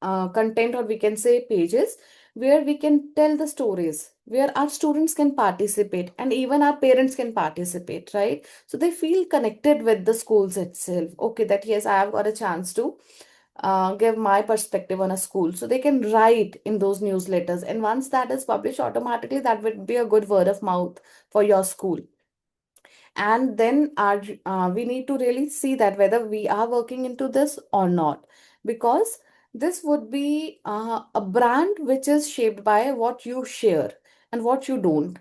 content, or we can say pages, where we can tell the stories, where our students can participate and even our parents can participate, right? So they feel connected with the schools itself. Okay, that yes, I have got a chance to give my perspective on a school. So they can write in those newsletters. And once that is published, automatically that would be a good word of mouth for your school. And then we need to really see that whether we are working into this or not, because this would be a brand which is shaped by what you share and what you don't.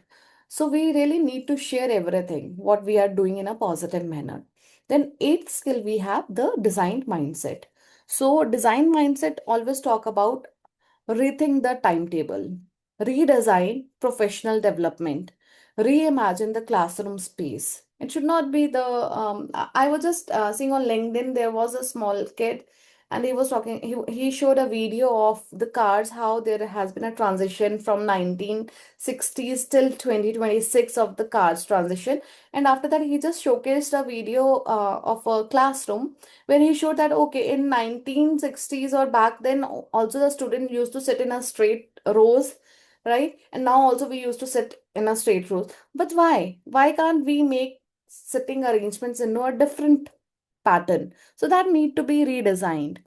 So we really need to share everything, what we are doing in a positive manner. Then eighth skill, we have the design mindset. So design mindset always talk about rethink the timetable, redesign professional development, reimagine the classroom space. It should not be the, I was just seeing on LinkedIn, there was a small kid and he was talking, he showed a video of the cars, how there has been a transition from 1960s till 2026 of the cars transition. And after that, he just showcased a video of a classroom where he showed that, okay, in 1960s or back then, also the student used to sit in a straight rows, right? And now also we used to sit in a straight rows. But why? Why can't we make sitting arrangements into a different pattern? So that need to be redesigned.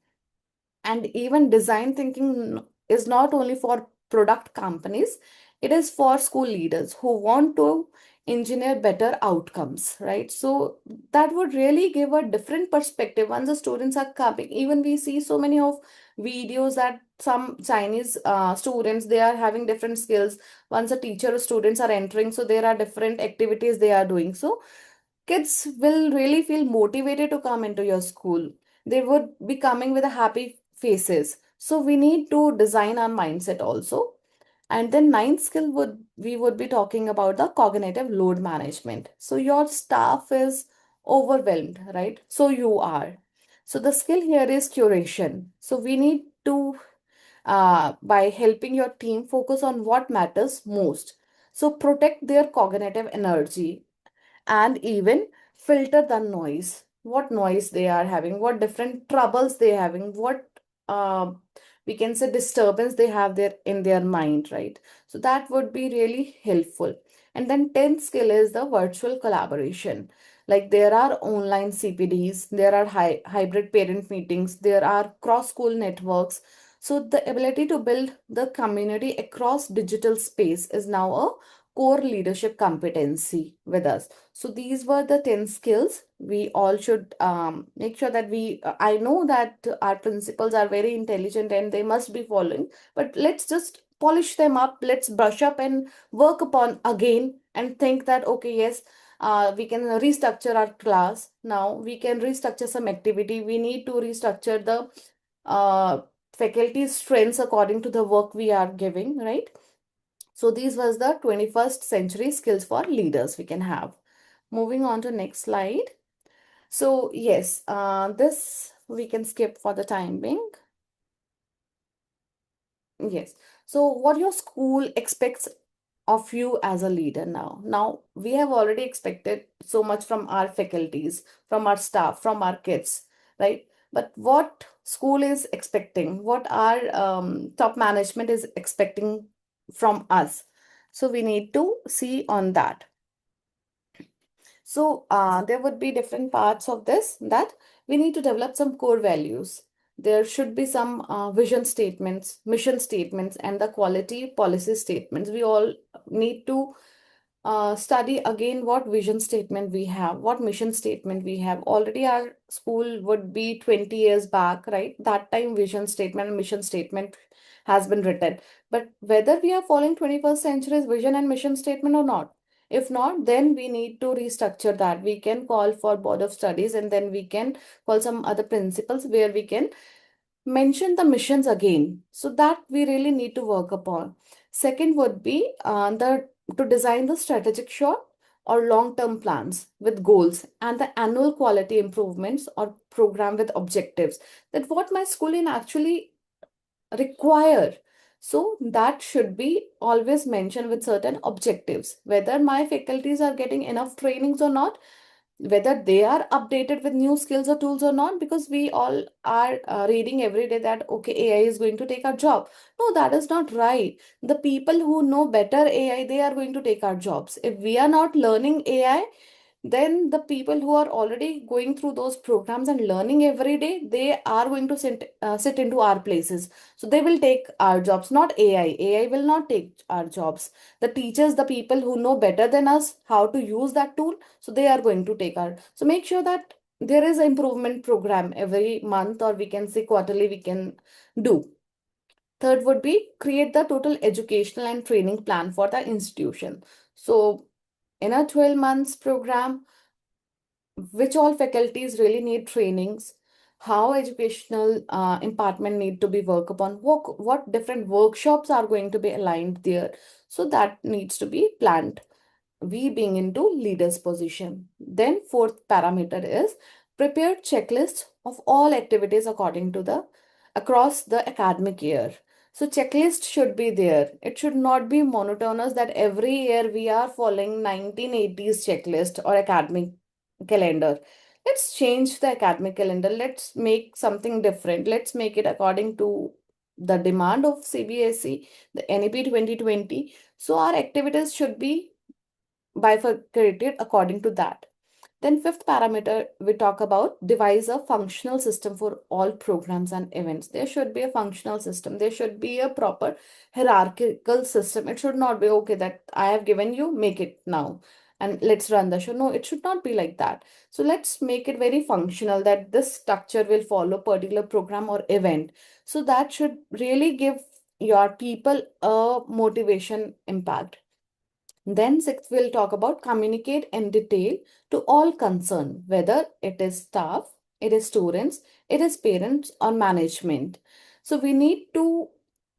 And even design thinking is not only for product companies, it is for school leaders who want to engineer better outcomes, right? So that would really give a different perspective once the students are coming. Even we see so many of videos that some Chinese students, they are having different skills. Once a teacher or students are entering, so there are different activities they are doing. So kids will really feel motivated to come into your school. They would be coming with a happy faces. So we need to design our mindset also. And then ninth skill we would be talking about the cognitive load management. So your staff is overwhelmed, right? So you are. So the skill here is curation. So we need to by helping your team focus on what matters most. So protect their cognitive energy and even filter the noise, what noise they are having, what different troubles they are having, what uh, we can say disturbance they have there in their mind, right? So that would be really helpful. And then 10th skill is the virtual collaboration. Like there are online CPDs, there are hybrid parent meetings, there are cross school networks. So the ability to build the community across digital space is now a core leadership competency with us. So these were the 10 skills. We all should make sure that I know that our principals are very intelligent and they must be following, but let's just polish them up. Let's brush up and work upon again and think that, okay, yes, we can restructure our class. Now we can restructure some activity. We need to restructure the faculty strengths according to the work we are giving, right? So these was the 21st century skills for leaders we can have. Moving on to next slide. So yes, this we can skip for the time being. Yes. So what your school expects of you as a leader now. Now, we have already expected so much from our faculties, from our staff, from our kids, right? But what school is expecting, what our top management is expecting from us. So we need to see on that. So there would be different parts of this, that we need to develop some core values. There should be some vision statements, mission statements, and the quality policy statements. We all need to study again what vision statement we have, what mission statement we have. Already our school would be 20 years back, right? That time vision statement and mission statement has been written. But whether we are following 21st century's vision and mission statement or not, if not, then we need to restructure that. We can call for board of studies and then we can call some other principles where we can mention the missions again. So that we really need to work upon. Second would be to design the strategic short or long-term plans with goals and the annual quality improvements or program with objectives. That what my schooling actually require. So that should be always mentioned with certain objectives, whether my faculties are getting enough trainings or not, whether they are updated with new skills or tools or not, because we all are reading every day that, okay, AI is going to take our job. No, that is not right. The people who know better AI, they are going to take our jobs. If we are not learning AI, then the people who are already going through those programs and learning every day, they are going to sit into our places. So they will take our jobs, not AI. AI will not take our jobs. The teachers, the people who know better than us how to use that tool, so they are going to take our. So make sure that there is an improvement program every month, or we can say quarterly, we can do. Third would be create the total educational and training plan for the institution. So in a 12 months program, which all faculties really need trainings, how educational impartment need to be worked upon, what different workshops are going to be aligned there. So that needs to be planned, we being into leader's position. Then fourth parameter is prepared checklist of all activities across the academic year. So checklist should be there. It should not be monotonous that every year we are following 1980s checklist or academic calendar. Let's change the academic calendar. Let's make something different. Let's make it according to the demand of CBSE, the NEP 2020. So our activities should be bifurcated according to that. Then fifth parameter, we talk about devise a functional system for all programs and events. There should be a functional system. There should be a proper hierarchical system. It should not be, okay, that I have given you, make it now and let's run the show. No, it should not be like that. So let's make it very functional, that this structure will follow particular program or event. So that should really give your people a motivation impact. Then sixth, we'll talk about communicate in detail to all concerned, whether it is staff, it is students, it is parents or management. So we need to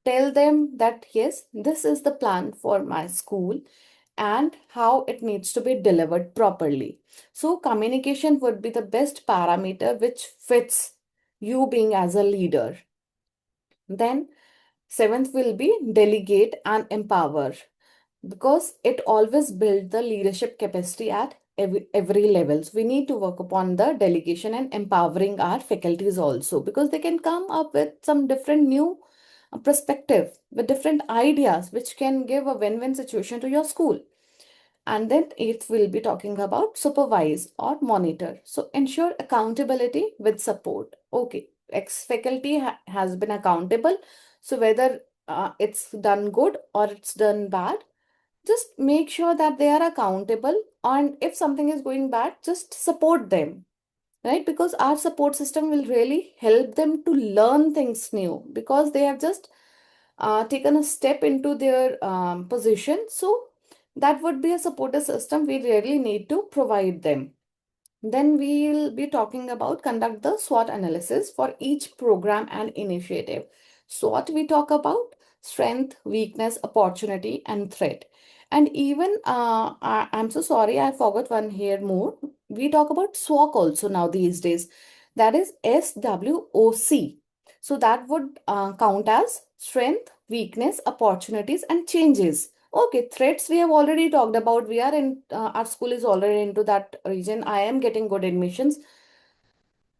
tell them that, yes, this is the plan for my school and how it needs to be delivered properly. So communication would be the best parameter which fits you being as a leader. Then seventh will be delegate and empower, because it always builds the leadership capacity at every levels. We need to work upon the delegation and empowering our faculties also, because they can come up with some different new perspective with different ideas which can give a win-win situation to your school. And then eighth, we'll be talking about supervise or monitor. So ensure accountability with support. Okay, ex-faculty has been accountable. So whether it's done good or it's done bad, just make sure that they are accountable. And if something is going bad, just support them, right? Because our support system will really help them to learn things new, because they have just taken a step into their position. So that would be a supportive system we really need to provide them. Then we'll be talking about conduct the SWOT analysis for each program and initiative. SWOT, we talk about strength, weakness, opportunity, and threat. And even, I'm so sorry, I forgot one here more. We talk about SWOC also now these days. That is SWOC. So that would count as strength, weakness, opportunities, and changes. Okay, threats we have already talked about. We are in, our school is already into that region. I am getting good admissions.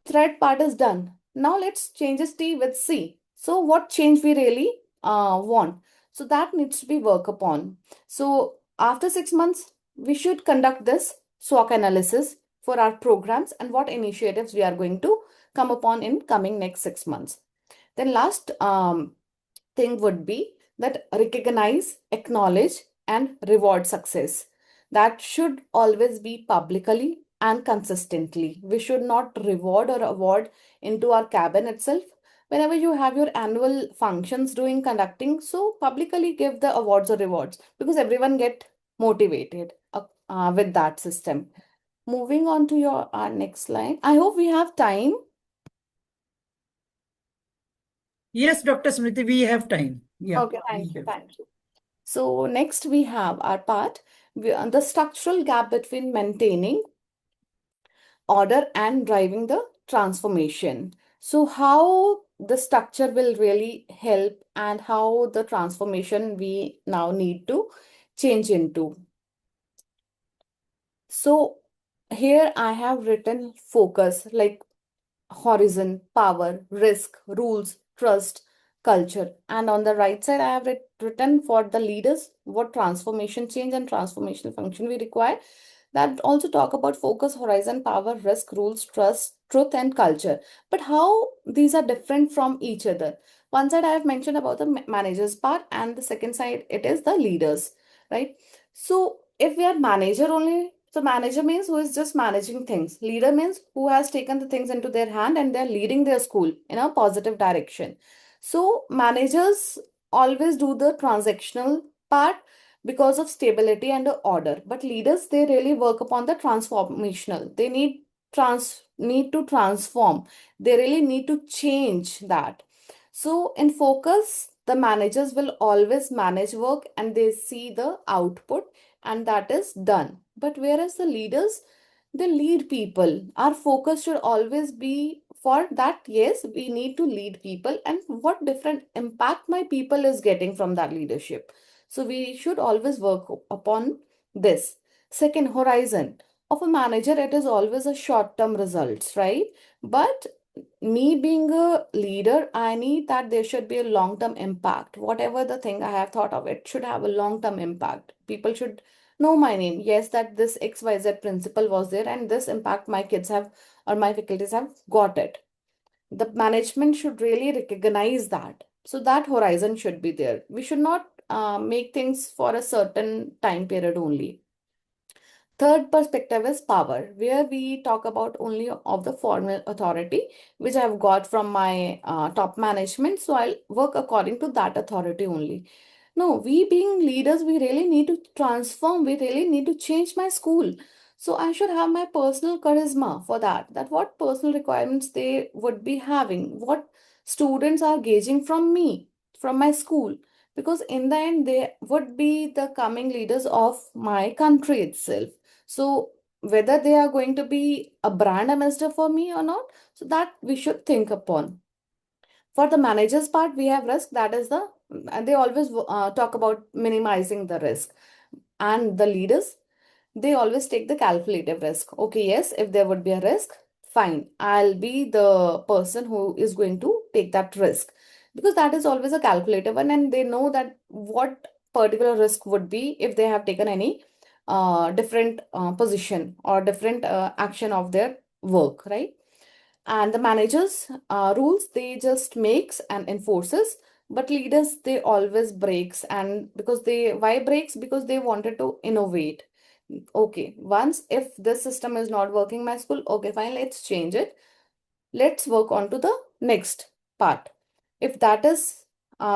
Threat part is done. Now let's change this T with C. So what change we really want? So that needs to be worked upon. So after 6 months, we should conduct this SWOC analysis for our programs and what initiatives we are going to come upon in coming next 6 months. Then last thing would be that recognize, acknowledge, and reward success. That should always be publicly and consistently. We should not reward or award into our cabin itself. Whenever you have your annual functions conducting, so publicly give the awards or rewards, because everyone get motivated with that system. Moving on to our next slide. I hope we have time. Yes, Dr. Smriti, we have time. Yeah. Okay, thank you. So next we have our part, the structural gap between maintaining order and driving the transformation. So how the structure will really help and how the transformation we now need to change into. So here I have written focus, like horizon, power, risk, rules, trust, culture. And on the right side, I have written for the leaders what transformation change and transformational function we require. that also talk about focus, horizon, power, risk, rules, trust, truth, and culture. But how these are different from each other? One side I have mentioned about the managers part, and the second side it is the leaders, right? So if we are manager only, so manager means who is just managing things. Leader means who has taken the things into their hand and they're leading their school in a positive direction. So managers always do the transactional part because of stability and order. But leaders, they really work upon the transformational. They need to transform. They really need to change that. So in focus, the managers will always manage work and they see the output and that is done. But whereas the leaders, they lead people. Our focus should always be for that. Yes, we need to lead people and what different impact my people is getting from that leadership. So we should always work upon this. Second, horizon of a manager, it is always a short-term results, right? But me being a leader, I need that there should be a long-term impact. Whatever the thing I have thought of, it should have a long-term impact. People should know my name. Yes, that this XYZ principle was there and this impact my kids have or my faculties have got it. The management should really recognize that. So that horizon should be there. We should not make things for a certain time period only. Third perspective is power, where we talk about only of the formal authority, which I've got from my top management. So I'll work according to that authority only. No, we being leaders, we really need to transform. We really need to change my school. So I should have my personal charisma for that. That what personal requirements they would be having, what students are gauging from me, from my school. Because in the end, they would be the coming leaders of my country itself. So whether they are going to be a brand ambassador for me or not, so that we should think upon. For the managers part, we have risk. That is and they always talk about minimizing the risk. And the leaders, they always take the calculative risk. Okay, yes, if there would be a risk, fine. I'll be the person who is going to take that risk because that is always a calculative one and they know that what particular risk would be if they have taken any different position or different action of their work, right? And the managers rules, they just makes and enforces, but leaders, they always breaks. And because they, why breaks? Because they wanted to innovate. Okay, once if this system is not working my school, okay, fine, let's change it. Let's work on to the next part. If that is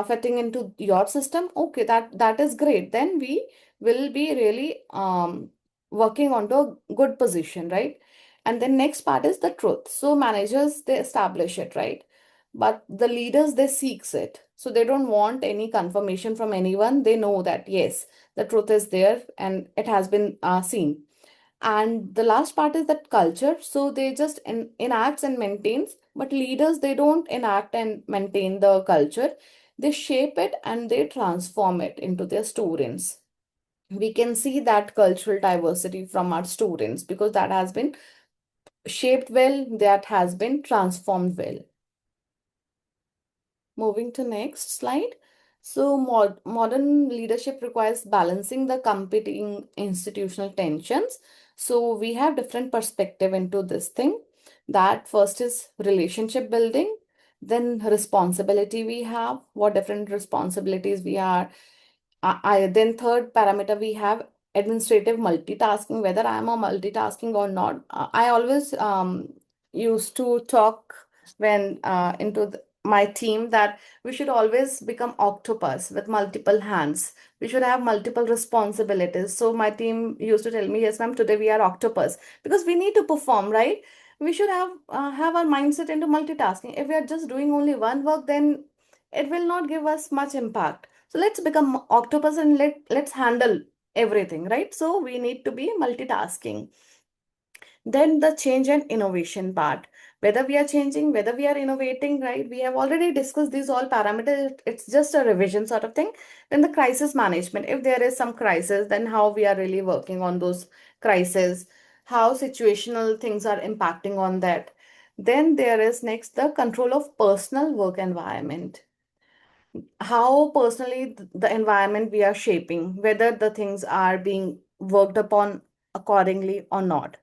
fitting into your system, okay, that is great. Then we will be really working on to a good position, right? And then next part is the truth. So managers, they establish it, right? But the leaders, they seeks it. So they don't want any confirmation from anyone. They know that, yes, the truth is there and it has been seen. And the last part is that culture. So they just enacts and maintains, but leaders, they don't enact and maintain the culture. They shape it and they transform it into their students. We can see that cultural diversity from our students because that has been shaped well, that has been transformed well. Moving to next slide. So modern leadership requires balancing the competing institutional tensions. So we have different perspective into this thing. That first is relationship building, then responsibility we have, what different responsibilities we are. Then third parameter we have administrative multitasking, whether I am a multitasking or not. I always used to talk when into my team that we should always become octopus with multiple hands. We should have multiple responsibilities. So my team used to tell me, yes, ma'am, today we are octopus because we need to perform, right? We should have our mindset into multitasking. If we are just doing only one work, then it will not give us much impact. So let's become octopus and let's handle everything, right? So we need to be multitasking. Then the change and innovation part, whether we are changing, whether we are innovating, right? We have already discussed these all parameters. It's just a revision sort of thing. Then the crisis management, if there is some crisis, then how we are really working on those crises, how situational things are impacting on that. Then there is next the control of personal work environment, how personally the environment we are shaping, whether the things are being worked upon accordingly or not.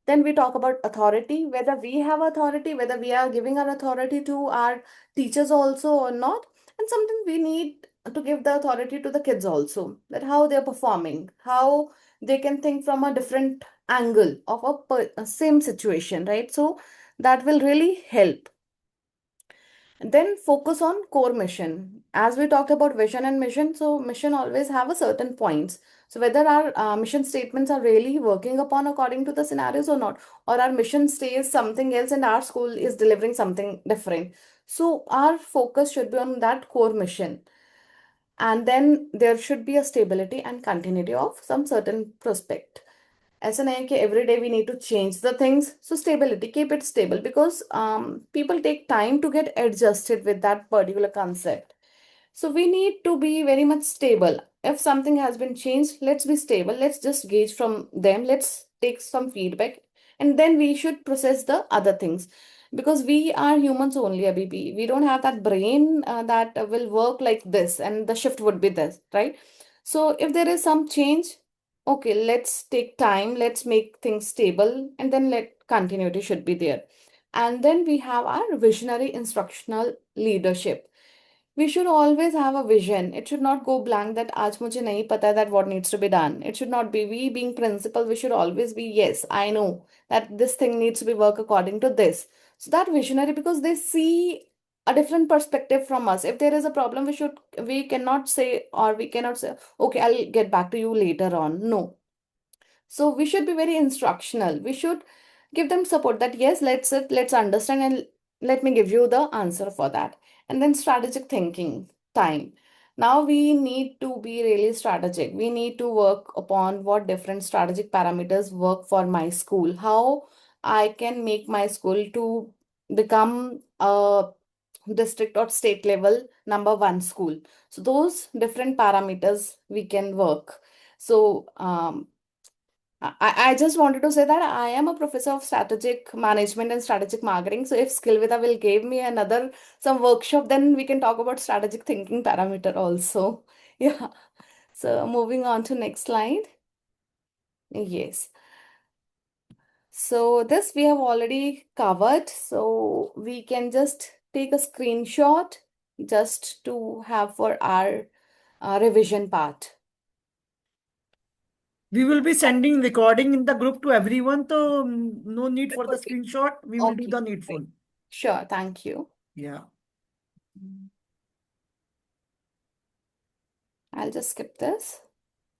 Then we talk about authority, whether we have authority, whether we are giving our authority to our teachers also or not. And sometimes we need to give the authority to the kids also, that how they're performing, how they can think from a different angle of a same situation, right? So that will really help. Then focus on core mission. As we talk about vision and mission, so mission always have a certain points. So whether our mission statements are really working upon according to the scenarios or not, or our mission stays something else and our school is delivering something different. So our focus should be on that core mission. And then there should be a stability and continuity of some certain prospect. ऐसा नहीं है कि every day we need to change the things. So stability, keep it stable, because people take time to get adjusted with that particular concept. So we need to be very much stable. If something has been changed, let's be stable. Let's just gauge from them. Let's take some feedback, and then we should process the other things. Because we are humans only, Abhi. We don't have that brain that will work like this, and the shift would be this, right? So if there is some change, okay, let's take time, let's make things stable, and then let continuity should be there. And then we have our visionary instructional leadership. We should always have a vision. It should not go blank that aaj mujhe nahi pata that what needs to be done. It should not be, we being principal, we should always be, yes, I know that this thing needs to be work according to this. So that visionary, because they see a different perspective from us. If there is a problem, we cannot say, or we cannot say, okay, I'll get back to you later on. No. So we should be very instructional. We should give them support that, yes, let's sit, let's understand, and let me give you the answer for that. And then strategic thinking time. Now we need to be really strategic. We need to work upon what different strategic parameters work for my school, how I can make my school to become a district or state level #1 school. So those different parameters we can work. So I just wanted to say that I am a professor of strategic management and strategic marketing. So if Skillveda will give me some workshop, then we can talk about strategic thinking parameter also. Yeah. So moving on to next slide. Yes. So this we have already covered. So we can just take a screenshot just to have for our revision part. We will be sending recording in the group to everyone, so no need for the Okay. screenshot. We will do Okay, the needful. Sure, thank you. Yeah. I'll just skip this.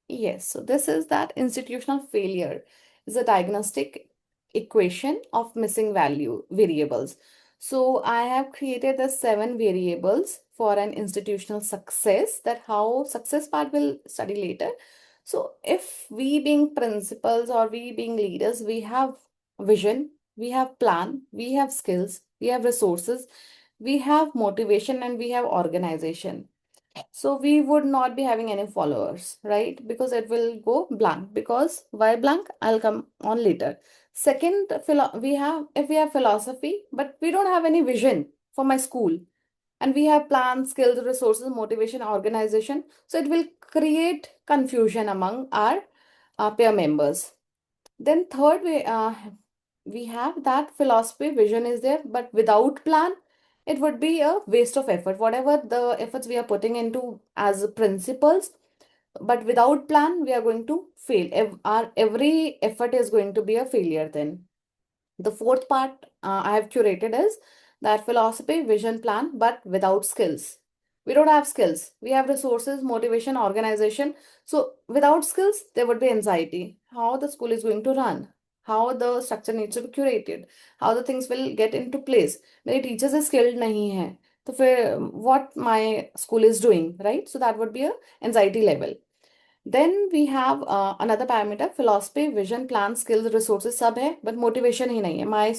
Yes, so this is that institutional failure is a diagnostic equation of missing variables. So I have created the 7 variables for an institutional success, that how success part will study later. So if we being principals or we being leaders, we have vision, we have plan, we have skills, we have resources, we have motivation, and we have organization. So we would not be having any followers, right? Because it will go blank. Because why blank? I'll come on later. Second, if we have philosophy, but we don't have any vision for my school, and we have plans, skills, resources, motivation, organization. So it will create confusion among our peer members. Then third, we have that philosophy, vision is there, but without plan, it would be a waste of effort. Whatever the efforts we are putting into as principles, but without plan, we are going to fail. Our every effort is going to be a failure then. The fourth part I have curated is that philosophy, vision, plan, but without skills. We don't have skills. We have resources, motivation, organization. So without skills, there would be anxiety. How the school is going to run, how the structure needs to be curated, how the things will get into place. Many teachers are skilled nahi hai. So what my school is doing, right? So that would be a anxiety level. Then we have another parameter, philosophy, vision, plan, skills, resources, सब है, but motivation ही नहीं है. My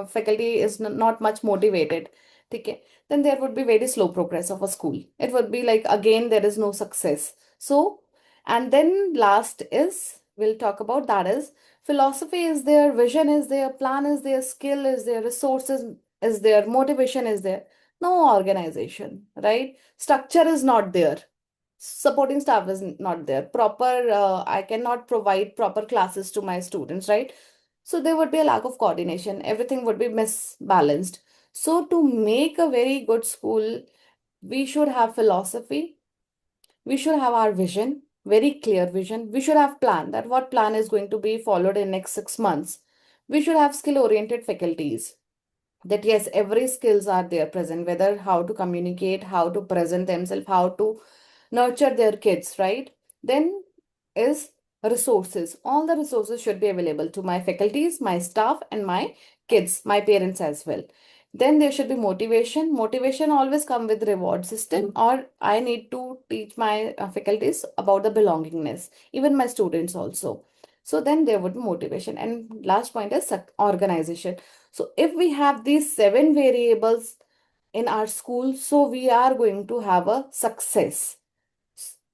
faculty is not much motivated. ठीक है. Then there would be very slow progress of a school. It would be like, again, there is no success. So, and then last is, we'll talk about that is, philosophy is there, vision is there, plan is there, skill is there, resources is there, motivation is there. No organization, right? Structure is not there. supporting staff is not there. I cannot provide proper classes to my students, right? So there would be a lack of coordination. Everything would be misbalanced. So to make a very good school, we should have philosophy. We should have our vision, very clear vision. We should have plan, that what plan is going to be followed in next 6 months. We should have skill-oriented faculties, that yes, every skills are there present, whether how to communicate, how to present themselves, how to nurture their kids, right? Then is resources. All the resources should be available to my faculties, my staff, and my kids, my parents as well. Then there should be motivation. Motivation always come with reward system, or I need to teach my faculties about the belongingness, even my students also. So then there would be motivation. And last point is organization. So if we have these 7 variables in our school, so we are going to have a success.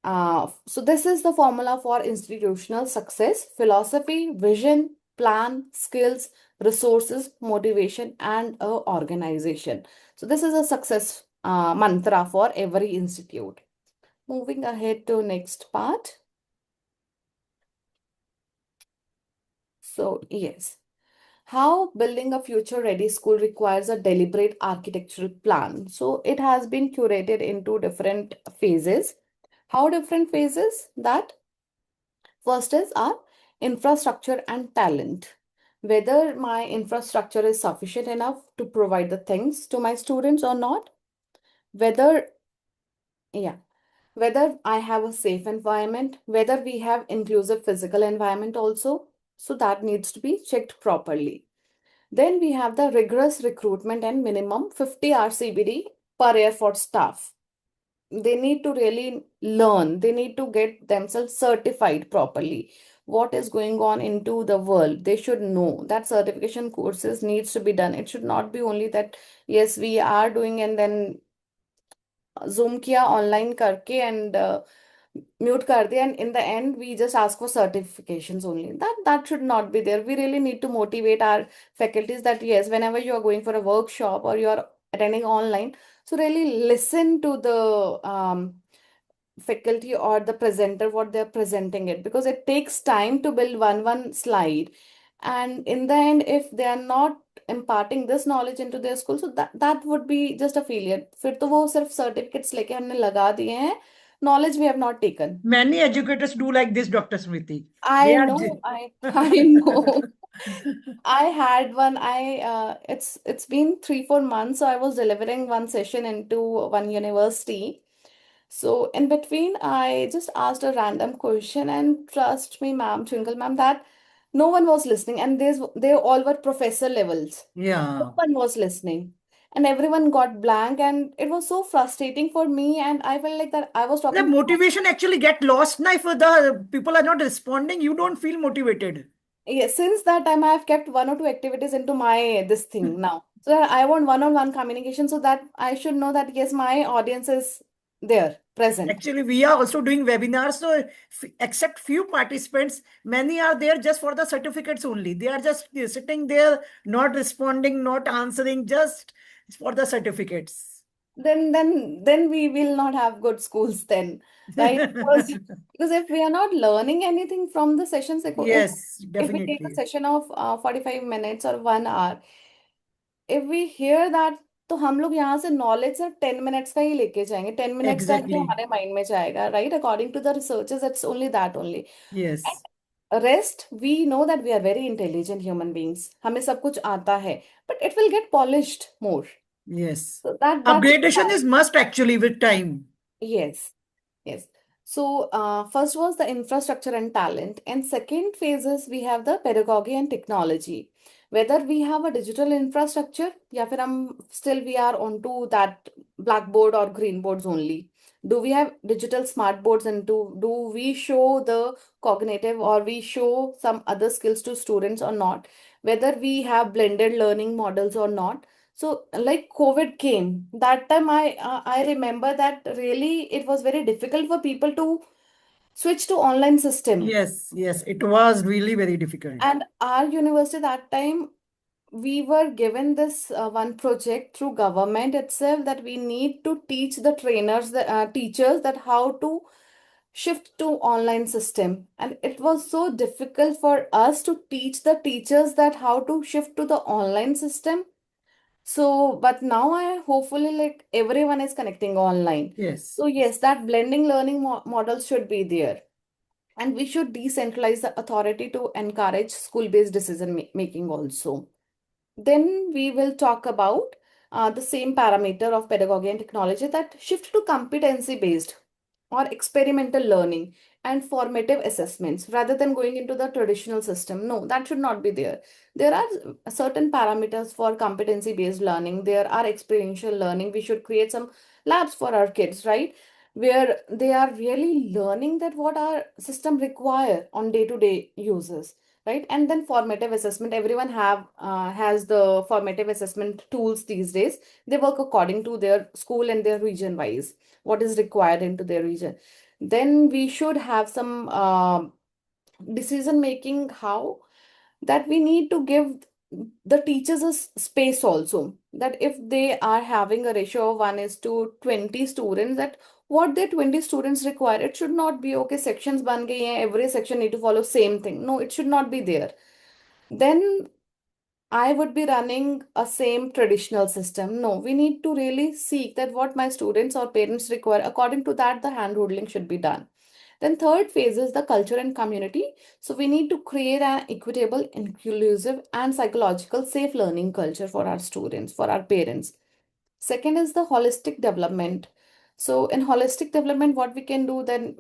So this is the formula for institutional success: philosophy, vision, plan, skills, resources, motivation, and organization. So this is a success mantra for every institute. Moving ahead to next part. So yes, how building a future-ready school requires a deliberate architectural plan. So it has been curated into different phases. How different phases? That first is our infrastructure and talent. Whether my infrastructure is sufficient enough to provide the things to my students or not. Whether, yeah, whether I have a safe environment, whether we have inclusive physical environment also. So that needs to be checked properly. Then we have the rigorous recruitment and minimum 50 hours CBD per year for staff. They need to really learn. They need to get themselves certified properly. What is going on into the world? They should know that certification courses needs to be done. It should not be only that, yes, we are doing and then Zoom किया online करके and mute कर दिया, and in the end we just ask for certifications only. That should not be there. We really need to motivate our faculties that yes, whenever you are going for a workshop or you are attending online, so really listen to the faculty or the presenter what they're presenting it, because it takes time to build one slide, and in the end if they are not imparting this knowledge into their school, so that would be just a failure. फिर तो वो सिर्फ certificates लेके हमने लगा दिए हैं, knowledge we have not taken. Many educators do like this, Dr. Smriti. I know, I know. I had one. It's been 3-4 months. So I was delivering one session into one university. So in between, I just asked a random question, and trust me, ma'am, Twinkle ma'am, that no one was listening, and they all were professor levels. Yeah. No one was listening, and everyone got blank, and it was so frustrating for me, and I felt like that I was The talking. motivation actually get lost now. If the people are not responding, you don't feel motivated. Yes, since that time, I have kept 1 or 2 activities into my this thing now. So I want one-on-one communication, so that I should know that yes, my audience is there, present. Actually, we are also doing webinars. So except few participants, many are there just for the certificates only. They are just sitting there, not responding, not answering, just for the certificates. Then we will not have good schools then, right? Because if we are not learning anything from the sessions, like Yes, if we take a definitely. session of 45 minutes or 1 hour, if we hear that, तो हम लोग यहाँ से knowledge सिर्फ 10 minutes का ही लेके जाएंगे, 10 minutes का ही Exactly. हमारे mind में जाएगा, right? According to the researchers, it's only that only. Yes. And rest, we know that we are very intelligent human beings. हमें सब कुछ आता है, but it will get polished more. Yes. So that Upgradation is must actually with time. yes, yes. So first was the infrastructure and talent, and second phases we have the pedagogy and technology. Whether we have a digital infrastructure, या फिर हम still we are onto that blackboard or green boards only. Do we have digital smart boards, and do we show the cognitive or we show some other skills to students or not? Whether we have blended learning models or not. So like COVID came, that time I remember that really it was very difficult for people to switch to online system. Yes, yes, it was really very difficult. And our university that time, we were given this one project through government itself, that we need to teach the trainers, the teachers, that how to shift to online system, and it was so difficult for us to teach the teachers that how to shift to the online system. So, but now I hopefully like everyone is connecting online. Yes. So yes, that blending learning model should be there. And we should decentralize the authority to encourage school-based decision making also. Then we will talk about the same parameter of pedagogy and technology, that shift to competency-based or experimental learning and formative assessments rather than going into the traditional system. No, that should not be there. There are certain parameters for competency-based learning. There are experiential learning. We should create some labs for our kids, right? Where they are really learning that what our system require on day-to-day uses, right? And then formative assessment. Everyone has the formative assessment tools these days. They work according to their school and their region wise, what is required into their region. Then we should have some decision making, how that we need to give the teachers a space also, that if they are having a ratio of 1:20 students, that what their 20 students require, it should not be okay sections ban gaye hain, every section need to follow same thing. No, it should not be there. Then I would be running a same traditional system. No, we need to really seek that what my students or parents require. According to that, the handholding should be done. Then third phase is the culture and community. So we need to create an equitable, inclusive, and psychological safe learning culture for our students, for our parents. Second is the holistic development. So in holistic development, what we can do then,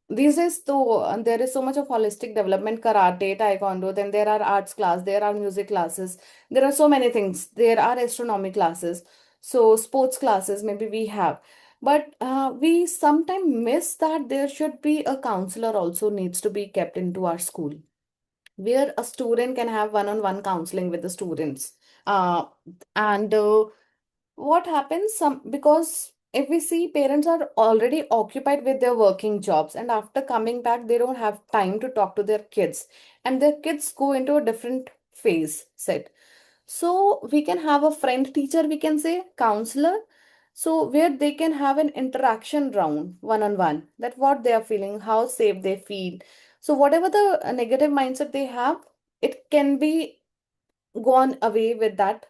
these days, though, there is so much of holistic development, karate, taekwondo, then there are arts class, there are music classes, there are so many things. There are astronomy classes, so sports classes, maybe we have. But we sometimes miss that there should be a counselor also needs to be kept into our school, where a student can have one-on-one counseling with the students. And what happens because if we see parents are already occupied with their working jobs, and after coming back they don't have time to talk to their kids, and their kids go into a different phase set. So we can have a friend teacher, we can say counselor, so where they can have an interaction round one-on-one, that what they are feeling, how safe they feel. So whatever the negative mindset they have, it can be gone away with that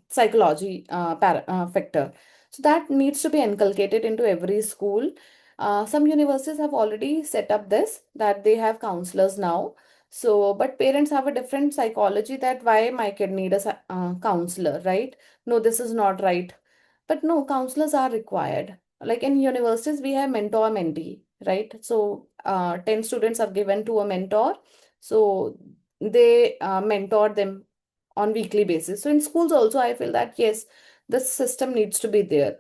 psychology factor. So that needs to be inculcated into every school. Some universities have already set up this, that they have counselors now. So, but parents have a different psychology, that why my kid need a counselor, right? No, this is not right. But no, counselors are required. Like in universities, we have mentor mentee, right? So 10 students are given to a mentor. So they mentor them on weekly basis. So in schools also, I feel that yes, the system needs to be there.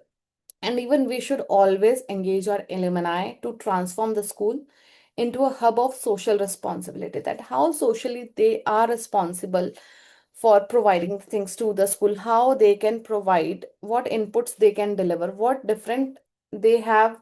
And even we should always engage our alumni to transform the school into a hub of social responsibility, that how socially they are responsible for providing things to the school, how they can provide, what inputs they can deliver, what different they have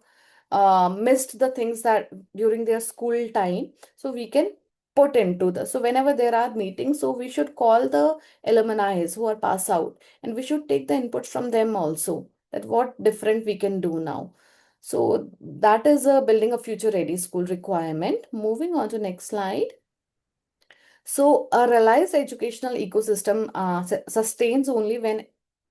missed the things that during their school time. So we can put into the, so whenever there are meetings, so we should call the alumni who are pass out, and we should take the inputs from them also, that what different we can do now. So that is building a future ready school requirement. Moving on to next slide. So a realized educational ecosystem sustains only when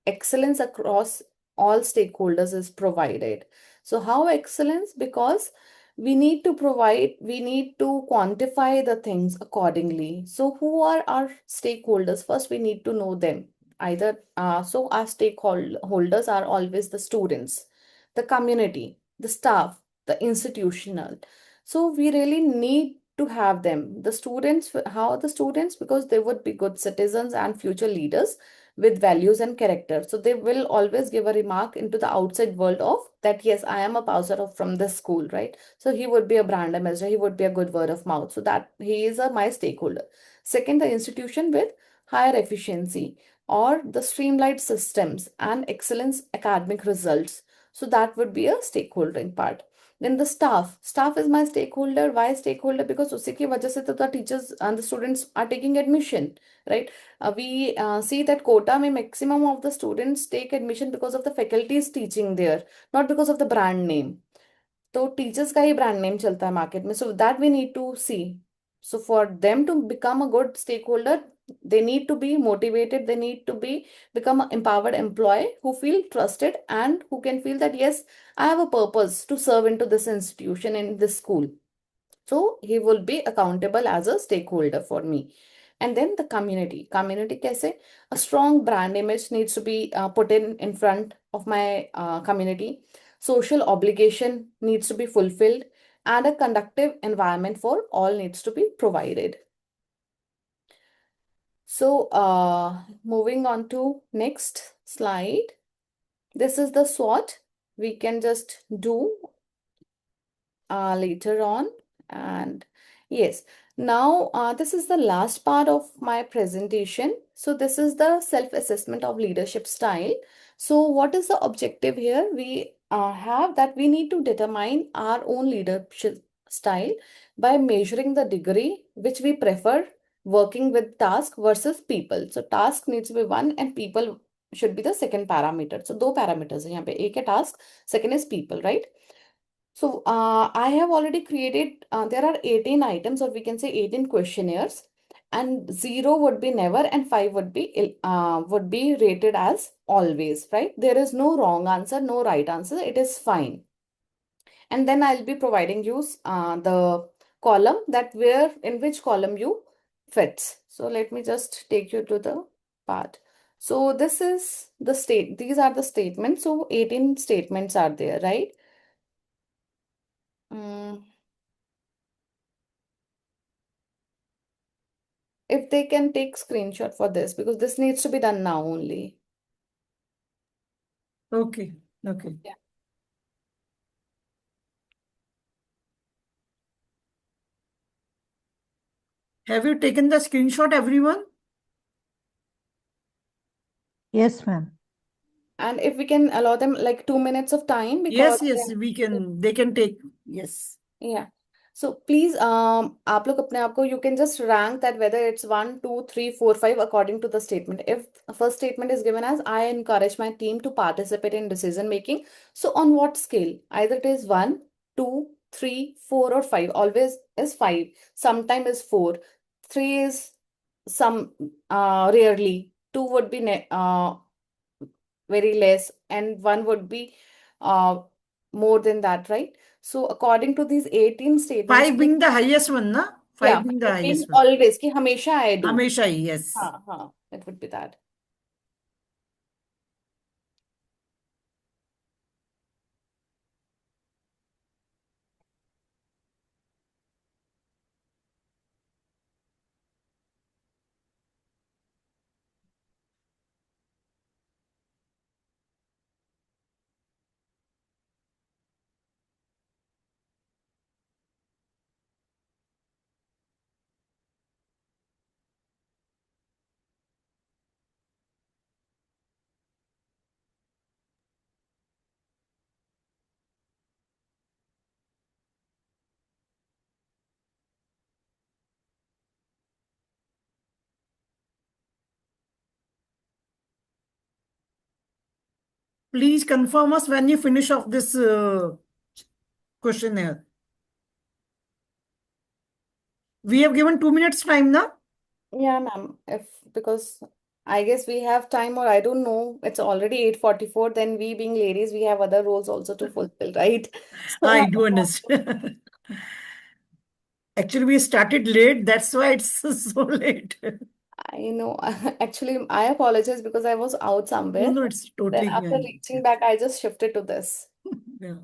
excellence across all stakeholders is provided. So how excellence? Because we need to provide, we need to quantify the things accordingly. So who are our stakeholders? First, we need to know them. Either so our stakeholders are always the students, the community, the staff, the institutional. So we really need to have them. The students, how are the students? Because they would be good citizens and future leaders with values and character. So they will always give a remark into the outside world of that, yes, I am a passer from this school, right? So he would be a brand ambassador, he would be a good word of mouth. So that he is my stakeholder. Second, the institution with higher efficiency or the streamlined systems and excellence academic results. So that would be a stakeholdering part. Then the staff is my stakeholder. Why stakeholder? Because उसी की वजह से तो the teachers and the students are taking admission, right? We see that quota में maximum of the students take admission because of the faculties teaching there, not because of the brand name. तो teachers का ही brand name चलता है market में, so that we need to see. So for them to become a good stakeholder, they need to be motivated, they need to become an empowered employee who feel trusted and who can feel that yes, I have a purpose to serve into this institution, in this school. So he will be accountable as a stakeholder for me. And then the community kaise? A strong brand image needs to be put in front of my community. Social obligation needs to be fulfilled, and a conductive environment for all needs to be provided. So moving on to next slide. This is the SWOT. We can just do later on. And yes, now this is the last part of my presentation. So this is the self-assessment of leadership style. So what is the objective here? We have that we need to determine our own leadership style by measuring the degree which we prefer working with task versus people. So task needs to be one and people should be the second parameter. So दो parameters हैं यहाँ पे, एक है task, second is people, right? So I have already created, there are 18 items, or we can say 18 questionnaires, and 0 would be never and 5 would be rated as always, right? There is no wrong answer, no right answer, it is fine. And then I'll be providing you the column that in which column you fits. So let me just take you to the part. So this is these are the statements. So 18 statements are there, right? If they can take screenshot for this, because this needs to be done now only. Okay. Okay. Yeah. Have you taken the screenshot, everyone? Yes, ma'am. And if we can allow them like 2 minutes of time, because Yes, we can. They can take. Yes. yeah. So please, आप लोग अपने आप को, you can just rank that whether it's 1, 2, 3, 4, 5 according to the statement. If first statement is given as I encourage my team to participate in decision making, so on what scale? Either it is 1, 2, 3, 4, or 5. Always is 5. Sometimes is 4. 3 is some rarely. 2 would be very less, and 1 would be more than that, right? So according to these 18 statements, 5 being the highest one, na? 5 yeah, being the it means highest one. always कि हमेशा I do. Hamesha, yes. हाँ, it would be that. Please confirm us when you finish off this questionnaire. We have given 2 minutes time, na? Yeah, ma'am. Because I guess we have time, or I don't know, it's already 8:44. Then we being ladies, we have other roles also to fulfill, right? I do understand. Actually, we started late. That's why it's so late. I know. Actually, I apologize because I was out somewhere. No, it's Then totally after fine. reaching back, I just shifted to this. Yeah.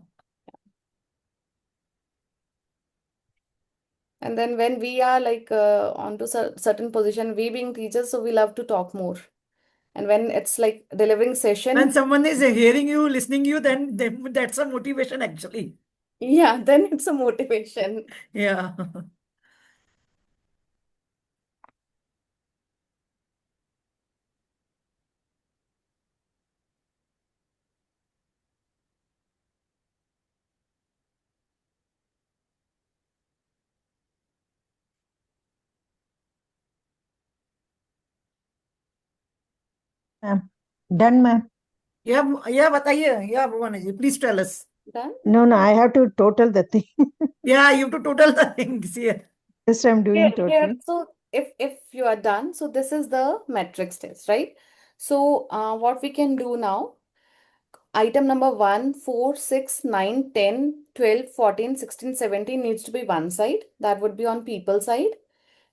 And then when we are like onto certain position, we being teachers, so we love to talk more. And when it's like delivering When session, someone is hearing you, listening you, then that's a motivation actually. yeah, then it's a motivation. Yeah. Ma'am. Done, ma'am. Yeah, बताइए. Yeah, Bhuvan ji, please tell us. Done? No, I have to total the thing. Yeah, you have to total the things here. Yes, I'm doing Here, total. so if you are done, so this is the matrix test, right? So what we can do now, item number 1, 4, 6, 9, 10, 12, 14, 16, 17 needs to be one side. That would be on people side.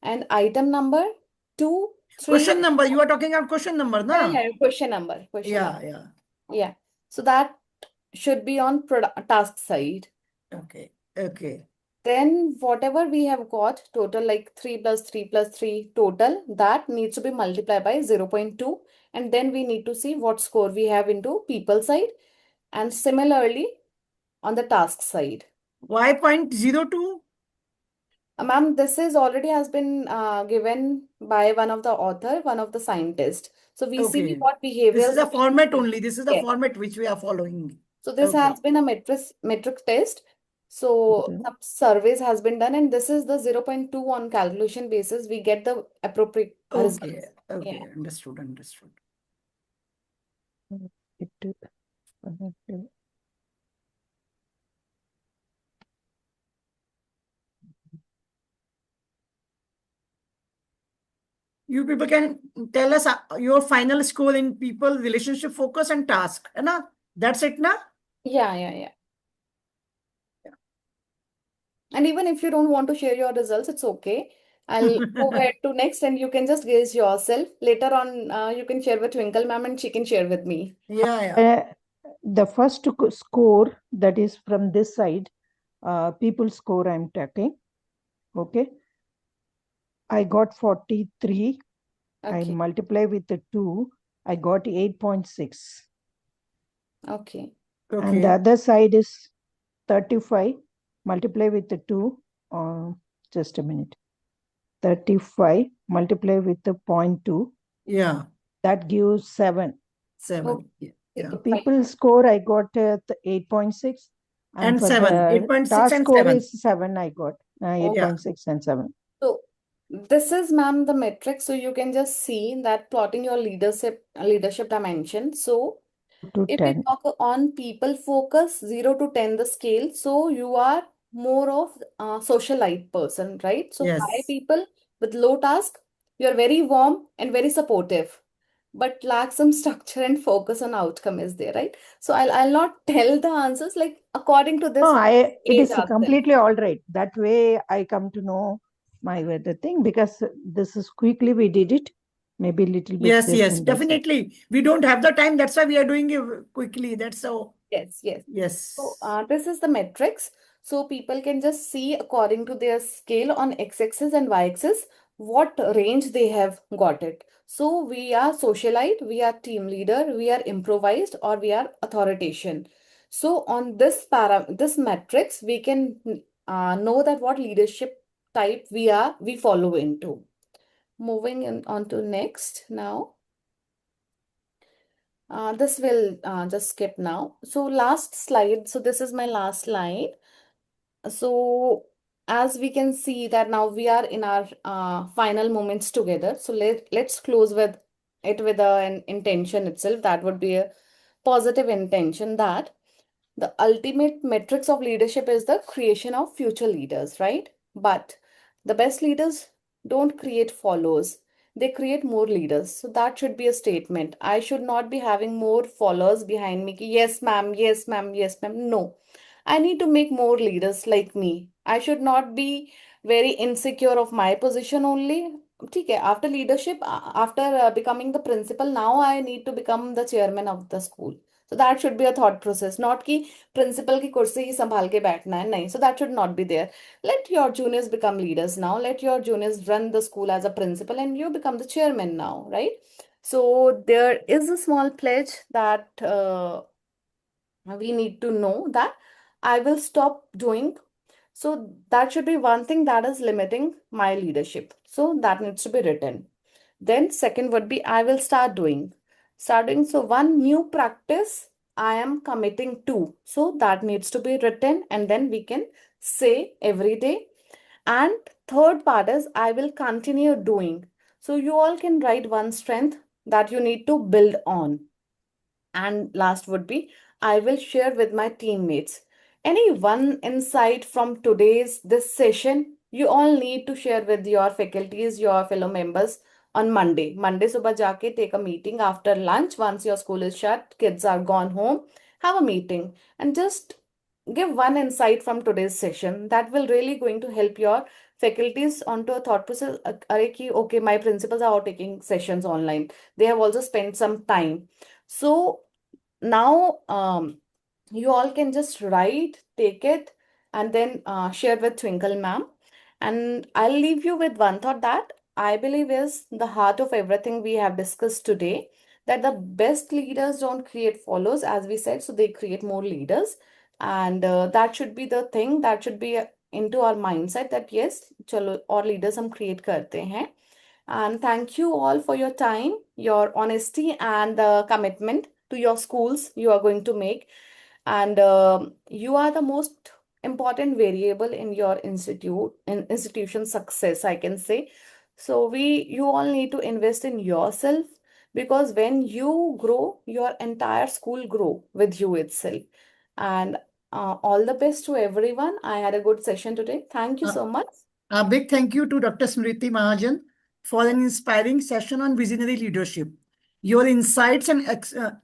And item number 2, 3, Question number. You are talking about question number, yeah, na? yeah, question number, question number. Yeah. Yeah. So that should be on task side. Okay. Then whatever we have got total, like 3 plus 3 plus 3 total, that needs to be multiplied by 0.2. And then we need to see what score we have into people side. And similarly on the task side. Why 0.02? Ma'am, this is already has been given by one of the scientists. So we see Okay. what This behavior. is a format only. This is the Yes. format which we are following. So this Okay. has been a metric test. So Okay. some surveys has been done, and this is the 0.2 on calculation basis. We get the appropriate Okay. results. Okay. Yeah. Understood. You people can tell us your final score in people, relationship, focus, and task. है ना? That's it, na? Yeah. And even if you don't want to share your results, it's okay. I'll go ahead to next, and you can just gauge yourself. Later on, you can share with Twinkle ma'am, and she can share with me. Yeah. The first score that is from this side, people score I'm taking. Okay. I got 43. I Okay. multiply with the 2. I got 8.6. Okay. And the other side is 35. Multiply with the 2. Just a minute. 35 multiply with the 0.2. Yeah. That gives 7. 7. Okay. Yeah. The people score I got 8.6. And for 7. the 8.6 task and score 7. is 7 I got. 8.6 and 7. So this is, ma'am, the metric. So you can just see that plotting your leadership dimension. So To if we 10. talk on people focus 0 to 10 the scale, so you are more of a socialite person, right? So Yes. high people with low task, you're very warm and very supportive, but lack some structure and focus on outcome is there, right? So I'll not tell the answers like according to this. No, it is ourselves. completely all right. That way I come to know my weather thing, because this is quickly we did it. Maybe a little bit. Yes, this and that's it. definitely. We don't have the time. That's why we are doing it quickly. That's so. Yes. Yes. So this is the metrics. So people can just see according to their scale on x-axis and y-axis what range they have got it. So we are socialite, we are team leader, we are improvised, or we are authoritarian. So on this matrix, we can know that what leadership type we follow into. Moving on to next now. This will just skip now. So last slide. So this is my last slide. So as we can see that now we are in our final moments together. So let's close with it with an intention itself. That would be a positive intention that the ultimate metrics of leadership is the creation of future leaders, right? But the best leaders don't create followers. They create more leaders. So that should be a statement. I should not be having more followers behind me. Yes, ma'am. Yes, ma'am. Yes, ma'am. No. I need to make more leaders like me. I should not be very insecure of my position only. ठीक है, after leadership, after becoming the principal, now I need to become the chairman of the school. So that should be a thought process, not कि principal की कुर्सी ही संभाल के बैठना है, नहीं. So that should not be there. Let your juniors become leaders now. Let your juniors run the school as a principal and you become the chairman now, right? So there is a small pledge that we need to know that I will stop doing. So that should be one thing that is limiting my leadership. So that needs to be written. Then second would be I will start doing. So one new practice I am committing to. So that needs to be written and then we can say every day. And third part is I will continue doing. So you all can write one strength that you need to build on. And last would be I will share with my teammates. Any one insight from this session, you all need to share with your faculties, your fellow members on Monday. Monday subah jaake take a meeting after lunch. Once your school is shut, kids are gone home, have a meeting and just give one insight from today's session. That will really going to help your faculties onto a thought process. Okay, my principals are all taking sessions online. They have also spent some time. So now you all can just write, take it, and then share with Twinkle ma'am. And I'll leave you with one thought that I believe is the heart of everything we have discussed today, that the best leaders don't create followers, as we said, so they create more leaders. And that should be the thing that should be into our mindset that yes, chalo, और leaders हम create करते हैं. And thank you all for your time, your honesty, and the commitment to your schools you are going to make. And you are the most important variable in your institution success, I can say. So you all need to invest in yourself, because when you grow, your entire school grow with you itself. And all the best to everyone. I had a good session today. Thank you so much. A big thank you to Dr. Smriti Mahajan for an inspiring session on visionary leadership. Your insights and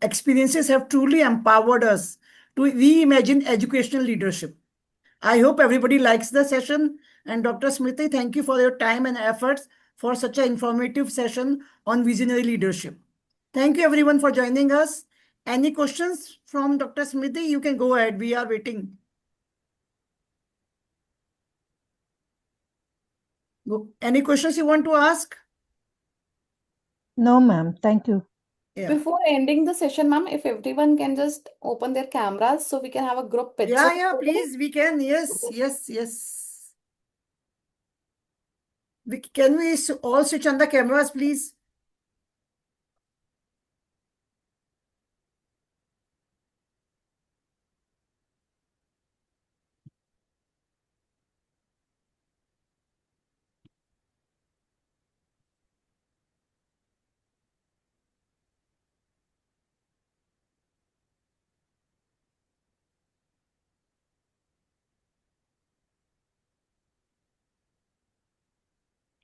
experiences have truly empowered us to reimagine educational leadership. I hope everybody likes the session. And Dr. Smriti, thank you for your time and efforts for such an informative session on visionary leadership. Thank you everyone for joining us. Any questions from Dr. Smriti? You can go ahead. We are waiting. Any questions you want to ask? No, ma'am. Thank you. Yeah. Before ending the session, ma'am, if everyone can just open their cameras so we can have a group picture. Yeah, please, we can. Yes. Can we all switch on the cameras, please?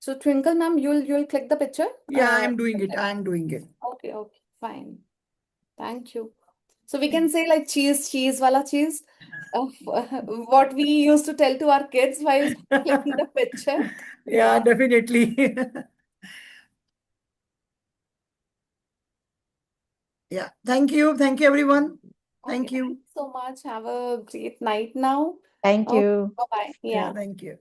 So Twinkle ma'am, you'll click the picture? Yeah, I'm doing it. Okay, fine. Thank you. So we can say like cheese wala cheese. What we used to tell to our kids while clicking the picture. Yeah, definitely. Yeah. Thank you. Thank you, everyone. Thank you. Thank you so much. Have a great night now. Thank you. Bye-bye. Yeah, Yeah. thank you.